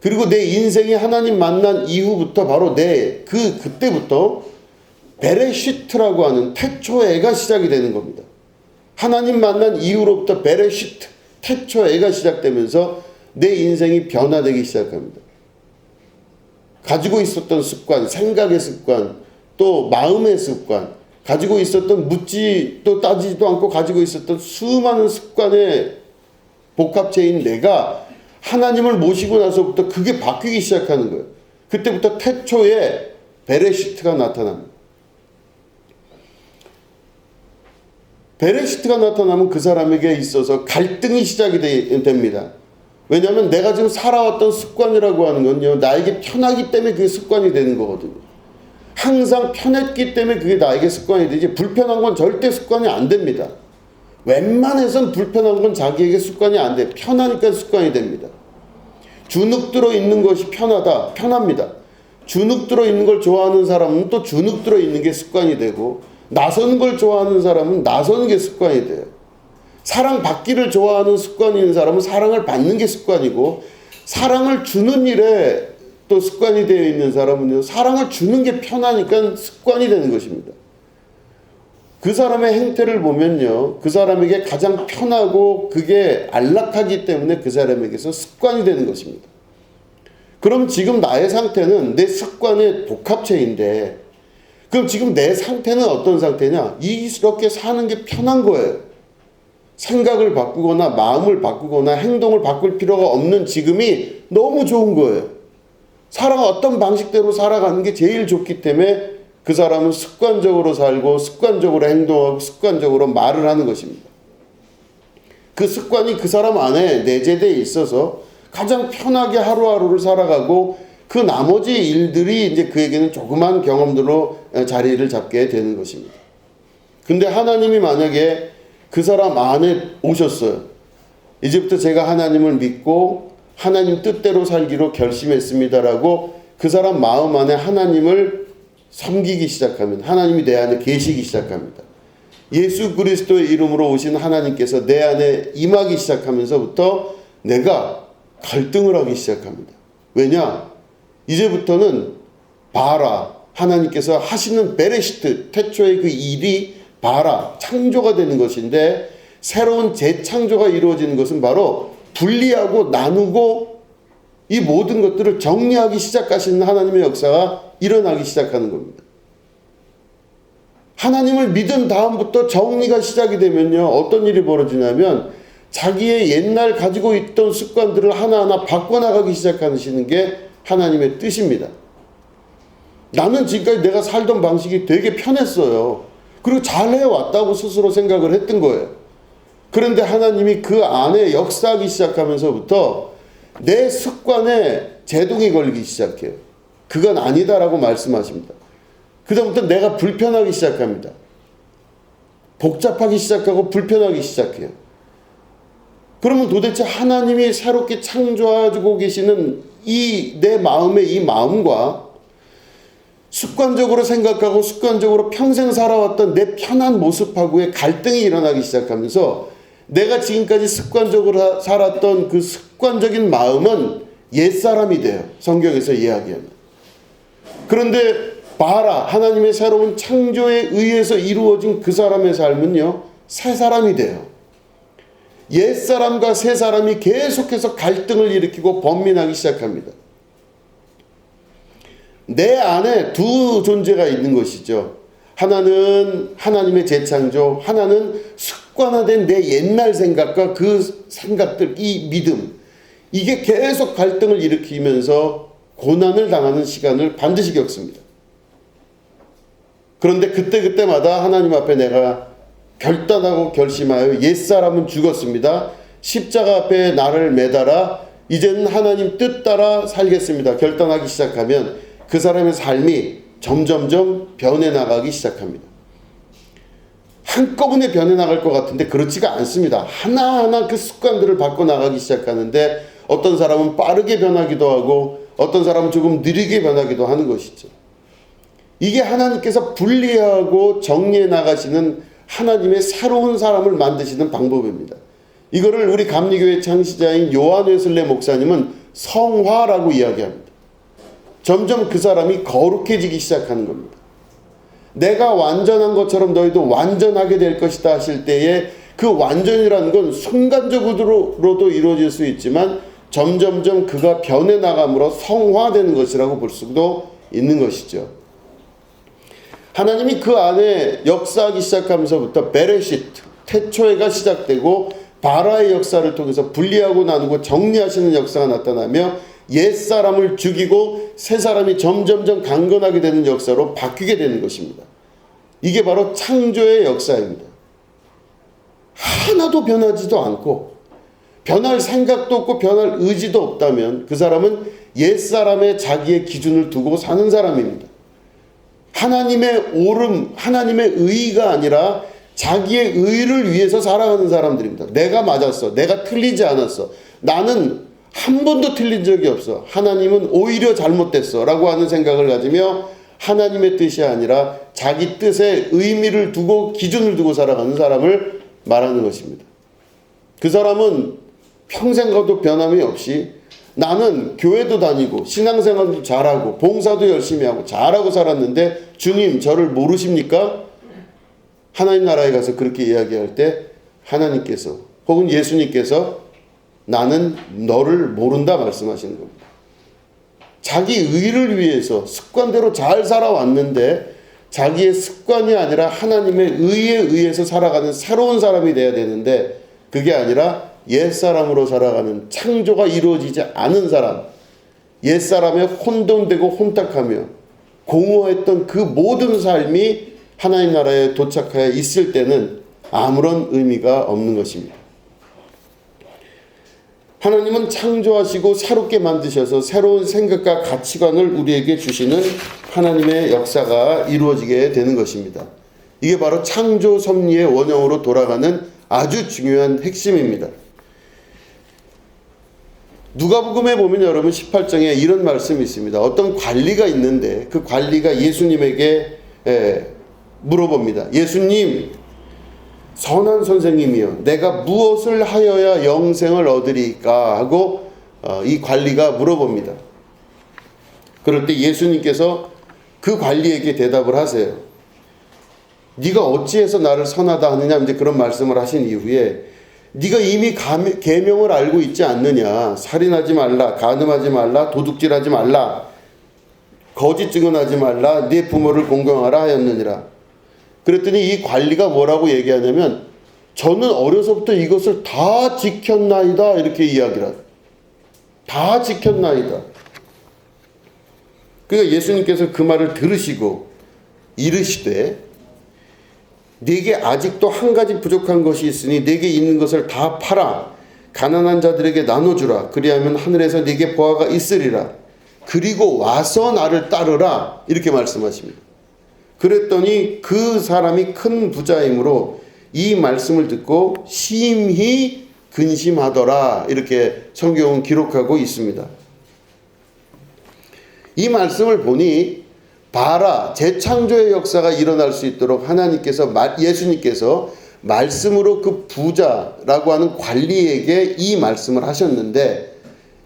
그리고 내 인생이 하나님 만난 이후부터 바로 그때부터 베레시트라고 하는 태초애가 시작이 되는 겁니다. 하나님 만난 이후로부터 베레시트, 태초애가 시작되면서 내 인생이 변화되기 시작합니다. 가지고 있었던 습관, 생각의 습관, 또 마음의 습관, 가지고 있었던 묻지도 따지지도 않고 가지고 있었던 수많은 습관의 복합체인 내가 하나님을 모시고 나서부터 그게 바뀌기 시작하는 거예요. 그때부터 태초에 베레시트가 나타납니다. 베레시트가 나타나면 그 사람에게 있어서 갈등이 시작이 됩니다. 왜냐하면 내가 지금 살아왔던 습관이라고 하는 건요, 나에게 편하기 때문에 그게 습관이 되는 거거든요. 항상 편했기 때문에 그게 나에게 습관이 되지, 불편한 건 절대 습관이 안 됩니다. 웬만해선 불편한 건 자기에게 습관이 안 돼. 편하니까 습관이 됩니다. 주눅 들어 있는 것이 편합니다. 주눅 들어 있는 걸 좋아하는 사람은 또 주눅 들어 있는 게 습관이 되고, 나서는 걸 좋아하는 사람은 나서는 게 습관이 돼요. 사랑받기를 좋아하는 습관이 있는 사람은 사랑을 받는 게 습관이고, 사랑을 주는 일에 또 습관이 되어 있는 사람은요, 사랑을 주는 게 편하니까 습관이 되는 것입니다. 그 사람의 행태를 보면요, 그 사람에게 가장 편하고 그게 안락하기 때문에 그 사람에게서 습관이 되는 것입니다. 그럼 지금 나의 상태는 내 습관의 복합체인데, 그럼 지금 내 상태는 어떤 상태냐? 이렇게 사는 게 편한 거예요. 생각을 바꾸거나 마음을 바꾸거나 행동을 바꿀 필요가 없는 지금이 너무 좋은 거예요. 어떤 방식대로 살아가는 게 제일 좋기 때문에 그 사람은 습관적으로 살고 습관적으로 행동하고 습관적으로 말을 하는 것입니다. 그 습관이 그 사람 안에 내재되어 있어서 가장 편하게 하루하루를 살아가고, 그 나머지 일들이 이제 그에게는 조그만 경험들로 자리를 잡게 되는 것입니다. 근데 하나님이 만약에 그 사람 안에 오셨어요. 이제부터 제가 하나님을 믿고 하나님 뜻대로 살기로 결심했습니다라고 그 사람 마음 안에 하나님을 섬기기 시작하면 하나님이 내 안에 계시기 시작합니다. 예수 그리스도의 이름으로 오신 하나님께서 내 안에 임하기 시작하면서부터 내가 갈등을 하기 시작합니다. 왜냐? 이제부터는 바라, 하나님께서 하시는 베레시트, 태초의 그 일이 바라, 창조가 되는 것인데, 새로운 재창조가 이루어지는 것은 바로 분리하고 나누고 이 모든 것들을 정리하기 시작하시는 하나님의 역사가 일어나기 시작하는 겁니다. 하나님을 믿은 다음부터 정리가 시작이 되면요, 어떤 일이 벌어지냐면 자기의 옛날 가지고 있던 습관들을 하나하나 바꿔나가기 시작하시는 게 하나님의 뜻입니다. 나는 지금까지 내가 살던 방식이 되게 편했어요. 그리고 잘해왔다고 스스로 생각을 했던 거예요. 그런데 하나님이 그 안에 역사하기 시작하면서부터 내 습관에 제동이 걸리기 시작해요. 그건 아니다라고 말씀하십니다. 그다음부터 내가 불편하기 시작합니다. 복잡하기 시작하고 불편하기 시작해요. 그러면 도대체 하나님이 새롭게 창조하고 계시는 내 마음의 이 마음과 습관적으로 생각하고 습관적으로 평생 살아왔던 내 편한 모습하고의 갈등이 일어나기 시작하면서 내가 지금까지 습관적으로 살았던 그 습관적인 마음은 옛사람이 돼요. 성경에서 이야기하는. 그런데 바라, 하나님의 새로운 창조에 의해서 이루어진 그 사람의 삶은요, 새 사람이 돼요. 옛사람과 새 사람이 계속해서 갈등을 일으키고 번민하기 시작합니다. 내 안에 두 존재가 있는 것이죠. 하나는 하나님의 재창조, 하나는 습관화된 내 옛날 생각과 그 생각들, 이 믿음, 이게 계속 갈등을 일으키면서 고난을 당하는 시간을 반드시 겪습니다. 그런데 그때마다 하나님 앞에 내가 결단하고 결심하여 옛사람은 죽었습니다. 십자가 앞에 나를 매달아 이제는 하나님 뜻 따라 살겠습니다. 결단하기 시작하면 그 사람의 삶이 점점점 변해나가기 시작합니다. 한꺼번에 변해나갈 것 같은데 그렇지가 않습니다. 하나하나 그 습관들을 바꿔나가기 시작하는데 어떤 사람은 빠르게 변하기도 하고 어떤 사람은 조금 느리게 변하기도 하는 것이죠. 이게 하나님께서 분리하고 정리해 나가시는 하나님의 새로운 사람을 만드시는 방법입니다. 이거를 우리 감리교회 창시자인 요한 웨슬레 목사님은 성화라고 이야기합니다. 점점 그 사람이 거룩해지기 시작하는 겁니다. 내가 완전한 것처럼 너희도 완전하게 될 것이다 하실 때에 그 완전이라는 건 순간적으로도 이루어질 수 있지만 점점점 그가 변해나감으로 성화되는 것이라고 볼 수도 있는 것이죠. 하나님이 그 안에 역사하기 시작하면서부터 베레시트, 태초에가 시작되고 바라의 역사를 통해서 분리하고 나누고 정리하시는 역사가 나타나며 옛사람을 죽이고 새사람이 점점점 강건하게 되는 역사로 바뀌게 되는 것입니다. 이게 바로 창조의 역사입니다. 하나도 변하지도 않고 변할 생각도 없고 변할 의지도 없다면 그 사람은 옛사람의 자기의 기준을 두고 사는 사람입니다. 하나님의 옳음, 하나님의 의의가 아니라 자기의 의를 위해서 살아가는 사람들입니다. 내가 맞았어. 내가 틀리지 않았어. 나는 한 번도 틀린 적이 없어. 하나님은 오히려 잘못됐어. 라고 하는 생각을 가지며 하나님의 뜻이 아니라 자기 뜻에 의미를 두고 기준을 두고 살아가는 사람을 말하는 것입니다. 그 사람은 평생 가도 변함이 없이 나는 교회도 다니고 신앙생활도 잘하고 봉사도 열심히 하고 잘하고 살았는데 주님 저를 모르십니까? 하나님 나라에 가서 그렇게 이야기할 때 하나님께서 혹은 예수님께서 나는 너를 모른다 말씀하시는 겁니다. 자기 의를 위해서 습관대로 잘 살아왔는데 자기의 습관이 아니라 하나님의 의에 의해서 살아가는 새로운 사람이 돼야 되는데 그게 아니라 옛사람으로 살아가는 창조가 이루어지지 않은 사람, 옛사람에 혼돈되고 혼탁하며 공허했던 그 모든 삶이 하나님 나라에 도착하여 있을 때는 아무런 의미가 없는 것입니다. 하나님은 창조하시고 새롭게 만드셔서 새로운 생각과 가치관을 우리에게 주시는 하나님의 역사가 이루어지게 되는 것입니다. 이게 바로 창조 섭리의 원형으로 돌아가는 아주 중요한 핵심입니다. 누가복음에 보면 여러분 18장에 이런 말씀이 있습니다. 어떤 관리가 있는데 그 관리가 예수님에게 물어봅니다. 예수님, 선한 선생님이여, 내가 무엇을 하여야 영생을 얻으리까? 하고 이 관리가 물어봅니다. 그럴 때 예수님께서 그 관리에게 대답을 하세요. 네가 어찌해서 나를 선하다 하느냐, 이제 그런 말씀을 하신 이후에 네가 이미 계명을 알고 있지 않느냐. 살인하지 말라, 간음하지 말라, 도둑질하지 말라, 거짓 증언하지 말라, 네 부모를 공경하라 하였느니라. 그랬더니 이 관리가 뭐라고 얘기하냐면 저는 어려서부터 이것을 다 지켰나이다 이렇게 이야기를 해요. 다 지켰나이다. 그러니까 예수님께서 그 말을 들으시고 이르시되 네게 아직도 한 가지 부족한 것이 있으니 네게 있는 것을 다 팔아 가난한 자들에게 나눠주라. 그리하면 하늘에서 네게 보화가 있으리라. 그리고 와서 나를 따르라. 이렇게 말씀하십니다. 그랬더니 그 사람이 큰 부자이므로 이 말씀을 듣고 심히 근심하더라. 이렇게 성경은 기록하고 있습니다. 이 말씀을 보니 봐라, 재창조의 역사가 일어날 수 있도록 예수님께서 말씀으로 그 부자라고 하는 관리에게 이 말씀을 하셨는데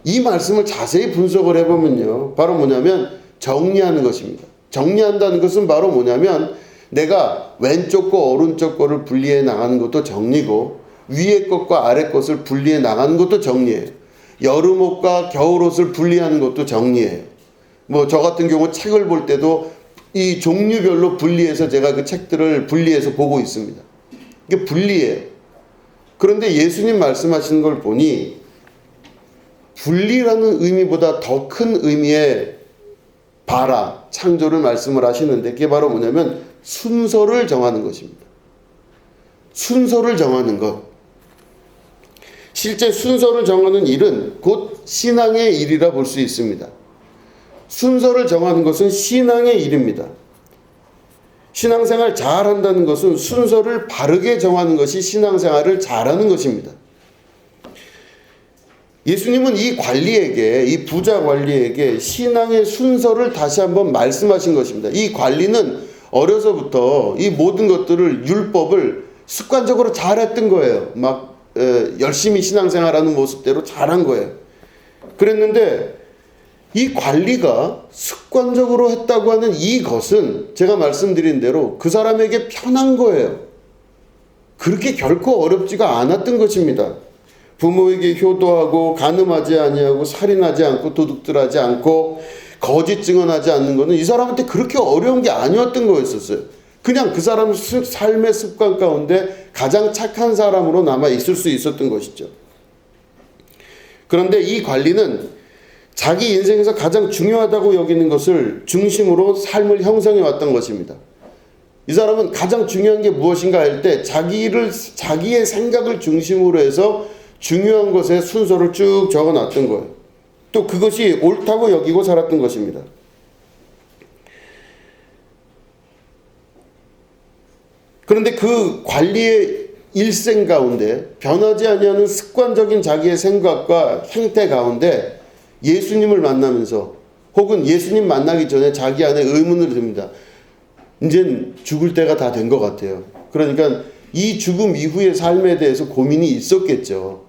이 말씀을 자세히 분석을 해보면요, 바로 뭐냐면 정리하는 것입니다. 정리한다는 것은 바로 뭐냐면 내가 왼쪽 거 오른쪽 거를 분리해 나가는 것도 정리고 위에 것과 아래 것을 분리해 나가는 것도 정리해요. 여름옷과 겨울옷을 분리하는 것도 정리해요. 뭐 저 같은 경우 책을 볼 때도 이 종류별로 분리해서 제가 그 책들을 분리해서 보고 있습니다. 이게 분리해요. 그런데 예수님 말씀하시는 걸 보니 분리라는 의미보다 더 큰 의미의 바라, 창조를 말씀을 하시는데 그게 바로 뭐냐면 순서를 정하는 것입니다. 순서를 정하는 것. 실제 순서를 정하는 일은 곧 신앙의 일이라 볼 수 있습니다. 순서를 정하는 것은 신앙의 일입니다. 신앙생활 잘한다는 것은 순서를 바르게 정하는 것이 신앙생활을 잘하는 것입니다. 예수님은 이 관리에게, 이 부자 관리에게 신앙의 순서를 다시 한번 말씀하신 것입니다. 이 관리는 어려서부터 이 모든 것들을, 율법을 습관적으로 잘했던 거예요. 막 열심히 신앙생활하는 모습대로 잘한 거예요. 그랬는데 이 관리가 습관적으로 했다고 하는 이것은 제가 말씀드린 대로 그 사람에게 편한 거예요. 그렇게 결코 어렵지가 않았던 것입니다. 부모에게 효도하고 간음하지 아니하고 살인하지 않고 도둑질하지 않고 거짓 증언하지 않는 것은 이 사람한테 그렇게 어려운 게 아니었던 거였었어요. 그냥 그 사람 삶의 습관 가운데 가장 착한 사람으로 남아 있을 수 있었던 것이죠. 그런데 이 관리는 자기 인생에서 가장 중요하다고 여기는 것을 중심으로 삶을 형성해 왔던 것입니다. 이 사람은 가장 중요한 게 무엇인가 할 때 자기의 생각을 중심으로 해서 중요한 것의 순서를 쭉 적어놨던 거예요. 또 그것이 옳다고 여기고 살았던 것입니다. 그런데 그 관리의 일생 가운데 변하지 아니하는 습관적인 자기의 생각과 행태 가운데 예수님을 만나면서 혹은 예수님 만나기 전에 자기 안에 의문을 듭니다. 이젠 죽을 때가 다 된 것 같아요. 그러니까 이 죽음 이후의 삶에 대해서 고민이 있었겠죠.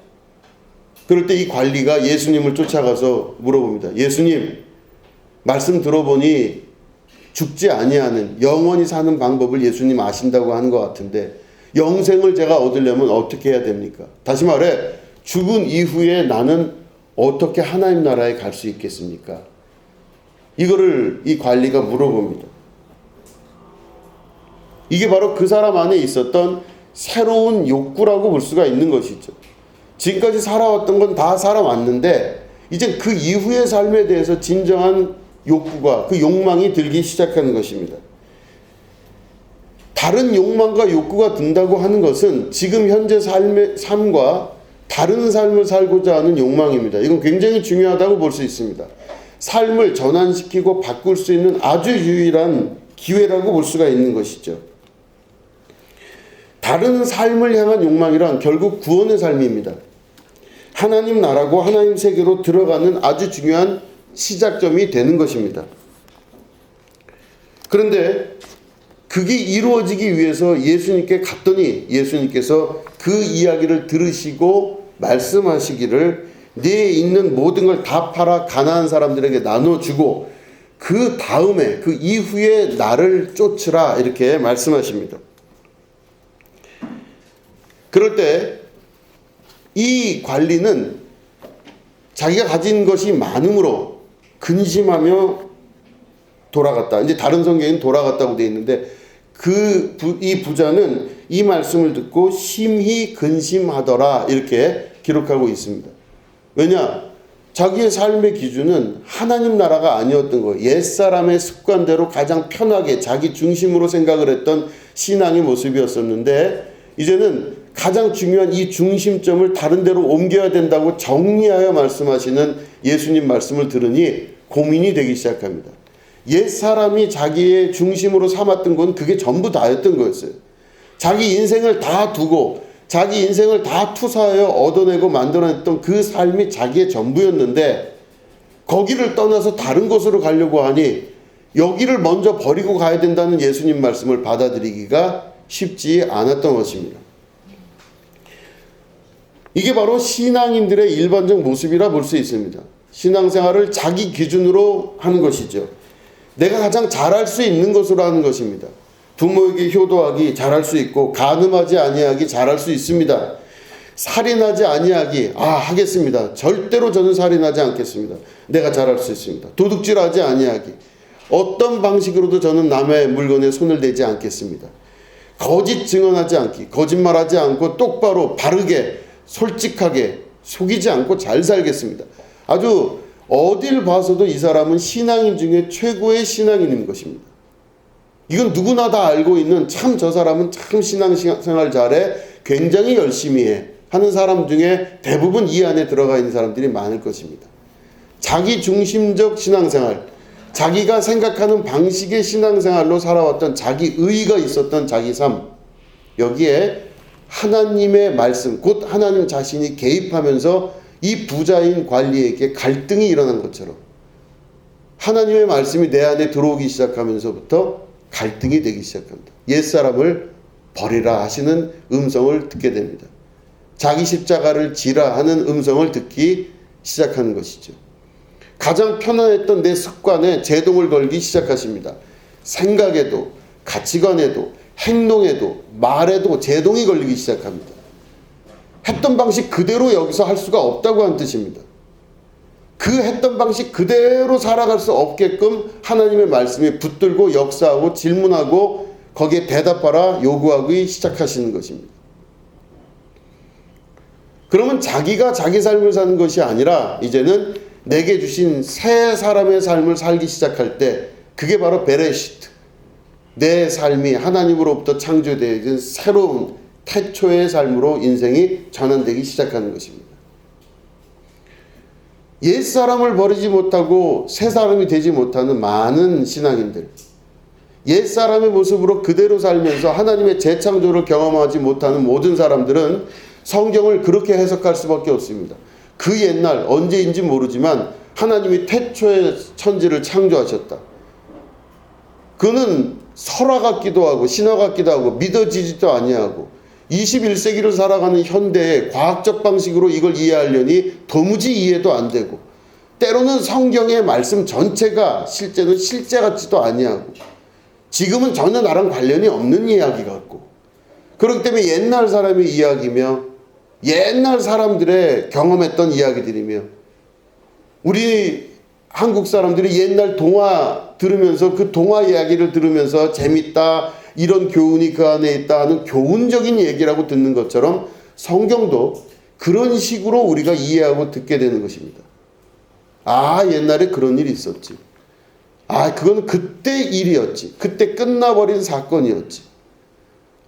그럴 때 이 관리가 예수님을 쫓아가서 물어봅니다. 예수님, 말씀 들어보니 죽지 아니하는 영원히 사는 방법을 예수님 아신다고 하는 것 같은데 영생을 제가 얻으려면 어떻게 해야 됩니까? 다시 말해 죽은 이후에 나는 어떻게 하나님 나라에 갈 수 있겠습니까? 이거를 이 관리가 물어봅니다. 이게 바로 그 사람 안에 있었던 새로운 욕구라고 볼 수가 있는 것이죠. 지금까지 살아왔던 건 다 살아왔는데 이제 그 이후의 삶에 대해서 진정한 욕구가 그 욕망이 들기 시작하는 것입니다. 다른 욕망과 욕구가 든다고 하는 것은 지금 현재 삶과 다른 삶을 살고자 하는 욕망입니다. 이건 굉장히 중요하다고 볼 수 있습니다. 삶을 전환시키고 바꿀 수 있는 아주 유일한 기회라고 볼 수가 있는 것이죠. 다른 삶을 향한 욕망이란 결국 구원의 삶입니다. 하나님 나라고 하나님 세계로 들어가는 아주 중요한 시작점이 되는 것입니다. 그런데 그게 이루어지기 위해서 예수님께 갔더니 예수님께서 그 이야기를 들으시고 말씀하시기를 네 있는 모든 걸 다 팔아 가난한 사람들에게 나눠주고 그 다음에 그 이후에 나를 쫓으라 이렇게 말씀하십니다. 그럴 때 이 관리는 자기가 가진 것이 많음으로 근심하며 돌아갔다. 이제 다른 성경에는 돌아갔다고 되어 있는데 이 부자는 이 말씀을 듣고 심히 근심하더라 이렇게 기록하고 있습니다. 왜냐? 자기의 삶의 기준은 하나님 나라가 아니었던 거예요. 옛사람의 습관대로 가장 편하게 자기 중심으로 생각을 했던 신앙의 모습이었었는데 이제는 가장 중요한 이 중심점을 다른 데로 옮겨야 된다고 정리하여 말씀하시는 예수님 말씀을 들으니 고민이 되기 시작합니다. 옛사람이 자기의 중심으로 삼았던 건 그게 전부 다였던 거였어요. 자기 인생을 다 두고 자기 인생을 다 투사하여 얻어내고 만들어냈던 그 삶이 자기의 전부였는데 거기를 떠나서 다른 곳으로 가려고 하니 여기를 먼저 버리고 가야 된다는 예수님 말씀을 받아들이기가 쉽지 않았던 것입니다. 이게 바로 신앙인들의 일반적 모습이라 볼 수 있습니다. 신앙생활을 자기 기준으로 하는 것이죠. 내가 가장 잘할 수 있는 것으로 하는 것입니다. 부모에게 효도하기 잘할 수 있고 간음하지 아니하기 잘할 수 있습니다. 살인하지 아니하기 하겠습니다. 절대로 저는 살인하지 않겠습니다. 내가 잘할 수 있습니다. 도둑질하지 아니하기 어떤 방식으로도 저는 남의 물건에 손을 대지 않겠습니다. 거짓 증언하지 않기 거짓말하지 않고 똑바로 바르게 솔직하게 속이지 않고 잘 살겠습니다. 아주 어딜 봐서도 이 사람은 신앙인 중에 최고의 신앙인인 것입니다. 이건 누구나 다 알고 있는 참 저 사람은 참 신앙생활 잘해 굉장히 열심히 해 하는 사람 중에 대부분 이 안에 들어가 있는 사람들이 많을 것입니다. 자기 중심적 신앙생활 자기가 생각하는 방식의 신앙생활로 살아왔던 자기 의의가 있었던 자기 삶 여기에 하나님의 말씀 곧 하나님 자신이 개입하면서 이 부자인 관리에게 갈등이 일어난 것처럼 하나님의 말씀이 내 안에 들어오기 시작하면서부터 갈등이 되기 시작합니다. 옛사람을 버리라 하시는 음성을 듣게 됩니다. 자기 십자가를 지라 하는 음성을 듣기 시작하는 것이죠. 가장 편안했던 내 습관에 제동을 걸기 시작하십니다. 생각에도, 가치관에도, 행동에도, 말에도 제동이 걸리기 시작합니다. 했던 방식 그대로 여기서 할 수가 없다고 하는 뜻입니다. 그 했던 방식 그대로 살아갈 수 없게끔 하나님의 말씀이 붙들고 역사하고 질문하고 거기에 대답하라 요구하기 시작하시는 것입니다. 그러면 자기가 자기 삶을 사는 것이 아니라 이제는 내게 주신 새 사람의 삶을 살기 시작할 때 그게 바로 베레시트, 내 삶이 하나님으로부터 창조되어진 새로운 태초의 삶으로 인생이 전환되기 시작하는 것입니다. 옛사람을 버리지 못하고 새 사람이 되지 못하는 많은 신앙인들, 옛사람의 모습으로 그대로 살면서 하나님의 재창조를 경험하지 못하는 모든 사람들은 성경을 그렇게 해석할 수밖에 없습니다. 그 옛날 언제인지 모르지만 하나님이 태초의 천지를 창조하셨다. 그는 설화 같기도 하고 신화 같기도 하고 믿어지지도 아니하고 21세기를 살아가는 현대의 과학적 방식으로 이걸 이해하려니 도무지 이해도 안 되고 때로는 성경의 말씀 전체가 실제는 실제 같지도 아니하고 지금은 전혀 나랑 관련이 없는 이야기 같고 그렇기 때문에 옛날 사람의 이야기며 옛날 사람들의 경험했던 이야기들이며 우리 한국 사람들이 옛날 동화 들으면서 그 동화 이야기를 들으면서 재밌다 이런 교훈이 그 안에 있다 하는 교훈적인 얘기라고 듣는 것처럼 성경도 그런 식으로 우리가 이해하고 듣게 되는 것입니다. 아, 옛날에 그런 일이 있었지. 아, 그건 그때 일이었지. 그때 끝나버린 사건이었지.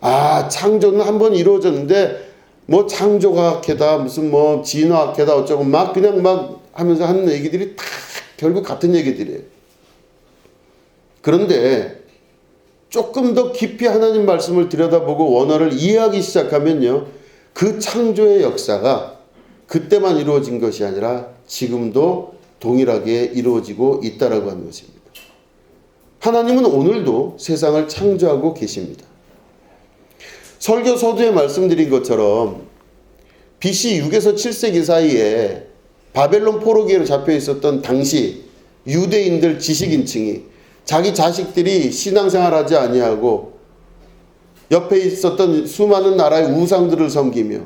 아, 창조는 한번 이루어졌는데 뭐 창조과학회다 무슨 뭐 진화학회다 어쩌고 막 그냥 막 하면서 하는 얘기들이 다 결국 같은 얘기들이에요. 그런데 조금 더 깊이 하나님 말씀을 들여다보고 원어를 이해하기 시작하면요. 그 창조의 역사가 그때만 이루어진 것이 아니라 지금도 동일하게 이루어지고 있다라고 하는 것입니다. 하나님은 오늘도 세상을 창조하고 계십니다. 설교 서두에 말씀드린 것처럼 BC 6에서 7세기 사이에 바벨론 포로기로 잡혀 있었던 당시 유대인들 지식인층이 자기 자식들이 신앙생활하지 아니하고 옆에 있었던 수많은 나라의 우상들을 섬기며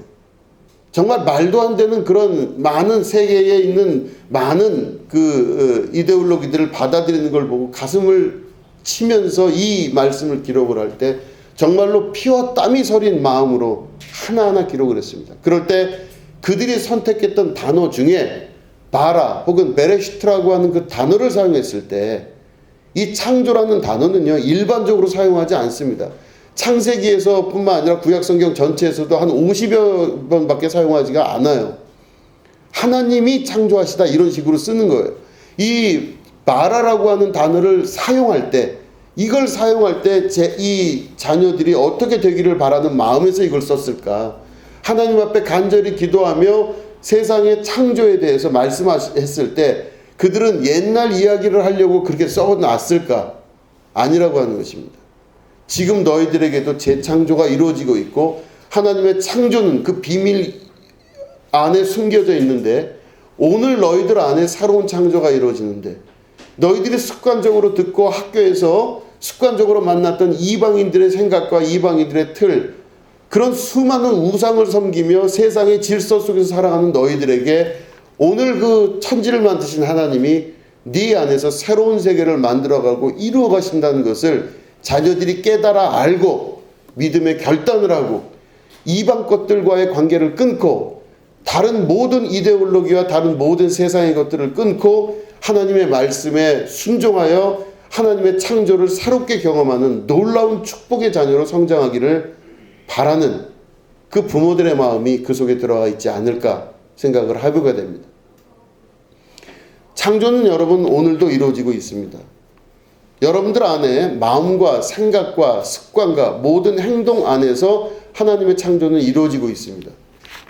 정말 말도 안 되는 그런 많은 세계에 있는 많은 그 이데올로기들을 받아들이는 걸 보고 가슴을 치면서 이 말씀을 기록을 할 때 정말로 피와 땀이 서린 마음으로 하나하나 기록을 했습니다. 그럴 때 그들이 선택했던 단어 중에 바라 혹은 베레시트라고 하는 그 단어를 사용했을 때 이 창조라는 단어는요 일반적으로 사용하지 않습니다. 창세기에서 뿐만 아니라 구약성경 전체에서도 한 50여 번밖에 사용하지가 않아요. 하나님이 창조하시다 이런 식으로 쓰는 거예요. 이 바라라고 하는 단어를 사용할 때 이걸 사용할 때 이 자녀들이 어떻게 되기를 바라는 마음에서 이걸 썼을까? 하나님 앞에 간절히 기도하며 세상의 창조에 대해서 말씀했을 때 그들은 옛날 이야기를 하려고 그렇게 써놨을까? 아니라고 하는 것입니다. 지금 너희들에게도 재창조가 이루어지고 있고 하나님의 창조는 그 비밀 안에 숨겨져 있는데 오늘 너희들 안에 새로운 창조가 이루어지는데 너희들이 습관적으로 듣고 학교에서 습관적으로 만났던 이방인들의 생각과 이방인들의 틀 그런 수많은 우상을 섬기며 세상의 질서 속에서 살아가는 너희들에게 오늘 그 천지를 만드신 하나님이 네 안에서 새로운 세계를 만들어가고 이루어 가신다는 것을 자녀들이 깨달아 알고 믿음의 결단을 하고 이방 것들과의 관계를 끊고 다른 모든 이데올로기와 다른 모든 세상의 것들을 끊고 하나님의 말씀에 순종하여 하나님의 창조를 새롭게 경험하는 놀라운 축복의 자녀로 성장하기를 바라는 그 부모들의 마음이 그 속에 들어가 있지 않을까 생각을 해보게 됩니다. 창조는 여러분 오늘도 이루어지고 있습니다. 여러분들 안에 마음과 생각과 습관과 모든 행동 안에서 하나님의 창조는 이루어지고 있습니다.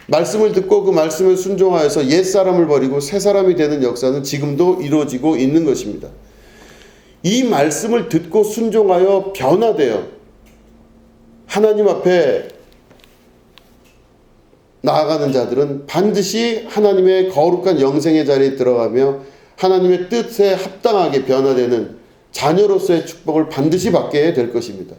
말씀을 듣고 그 말씀을 순종하여서 옛사람을 버리고 새사람이 되는 역사는 지금도 이루어지고 있는 것입니다. 이 말씀을 듣고 순종하여 변화되어 하나님 앞에 나아가는 자들은 반드시 하나님의 거룩한 영생의 자리에 들어가며 하나님의 뜻에 합당하게 변화되는 자녀로서의 축복을 반드시 받게 될 것입니다.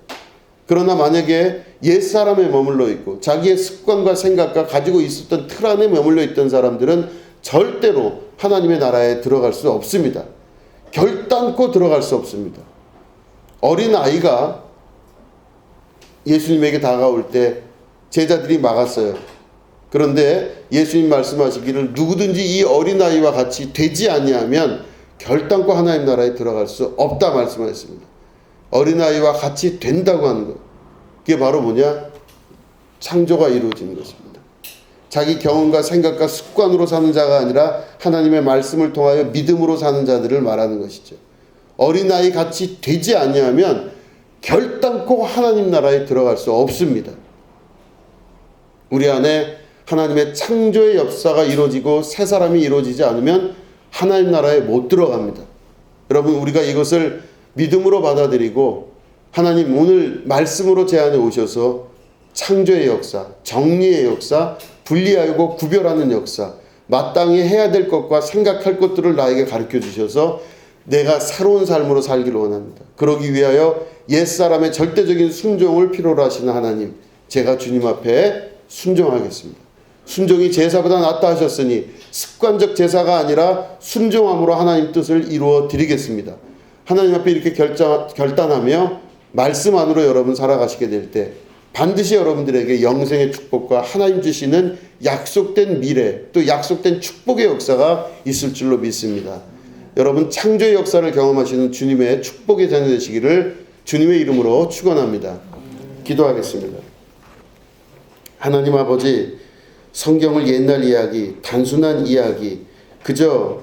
그러나 만약에 옛사람에 머물러 있고 자기의 습관과 생각과 가지고 있었던 틀 안에 머물러 있던 사람들은 절대로 하나님의 나라에 들어갈 수 없습니다. 결단코 들어갈 수 없습니다. 어린 아이가 예수님에게 다가올 때 제자들이 막았어요. 그런데 예수님 말씀하시기를 누구든지 이 어린아이와 같이 되지 아니하면 결단코 하나님 나라에 들어갈 수 없다 말씀하셨습니다. 어린아이와 같이 된다고 하는 것, 그게 바로 뭐냐? 창조가 이루어지는 것입니다. 자기 경험과 생각과 습관으로 사는 자가 아니라 하나님의 말씀을 통하여 믿음으로 사는 자들을 말하는 것이죠. 어린아이 같이 되지 아니하면 결단코 하나님 나라에 들어갈 수 없습니다. 우리 안에 하나님의 창조의 역사가 이루어지고 새 사람이 이루어지지 않으면 하나님 나라에 못 들어갑니다. 여러분, 우리가 이것을 믿음으로 받아들이고 하나님 오늘 말씀으로 제 안에 오셔서 창조의 역사, 정리의 역사, 분리하고 구별하는 역사, 마땅히 해야 될 것과 생각할 것들을 나에게 가르쳐 주셔서 내가 새로운 삶으로 살기를 원합니다. 그러기 위하여 옛사람의 절대적인 순종을 필요로 하시는 하나님, 제가 주님 앞에 순종하겠습니다. 순종이 제사보다 낫다 하셨으니 습관적 제사가 아니라 순종함으로 하나님 뜻을 이루어 드리겠습니다. 하나님 앞에 이렇게 결단하며 말씀 안으로 여러분 살아가시게 될 때 반드시 여러분들에게 영생의 축복과 하나님 주시는 약속된 미래, 또 약속된 축복의 역사가 있을 줄로 믿습니다. 여러분, 창조의 역사를 경험하시는 주님의 축복의 자녀 되시기를 주님의 이름으로 축원합니다. 기도하겠습니다. 하나님 아버지, 성경을 옛날 이야기, 단순한 이야기, 그저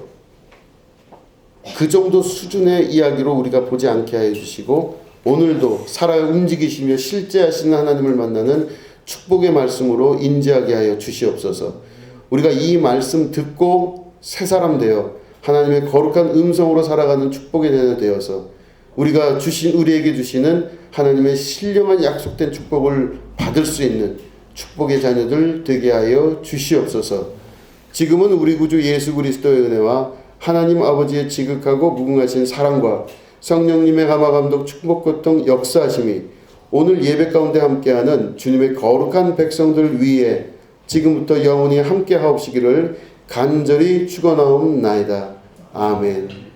그 정도 수준의 이야기로 우리가 보지 않게 하여 주시고 오늘도 살아 움직이시며 실제하시는 하나님을 만나는 축복의 말씀으로 인지하게 하여 주시옵소서. 우리가 이 말씀 듣고 새 사람 되어 하나님의 거룩한 음성으로 살아가는 축복의 자녀 되어서 우리에게 주시는 하나님의 신령한 약속된 축복을 받을 수 있는 축복의 자녀들 되게 하여 주시옵소서. 지금은 우리 구주 예수 그리스도의 은혜와 하나님 아버지의 지극하고 무궁하신 사랑과 성령님의 감화감독 축복 고통 역사하심이 오늘 예배 가운데 함께하는 주님의 거룩한 백성들 위에 지금부터 영원히 함께 하옵시기를 간절히 축원하옵나이다. 아멘.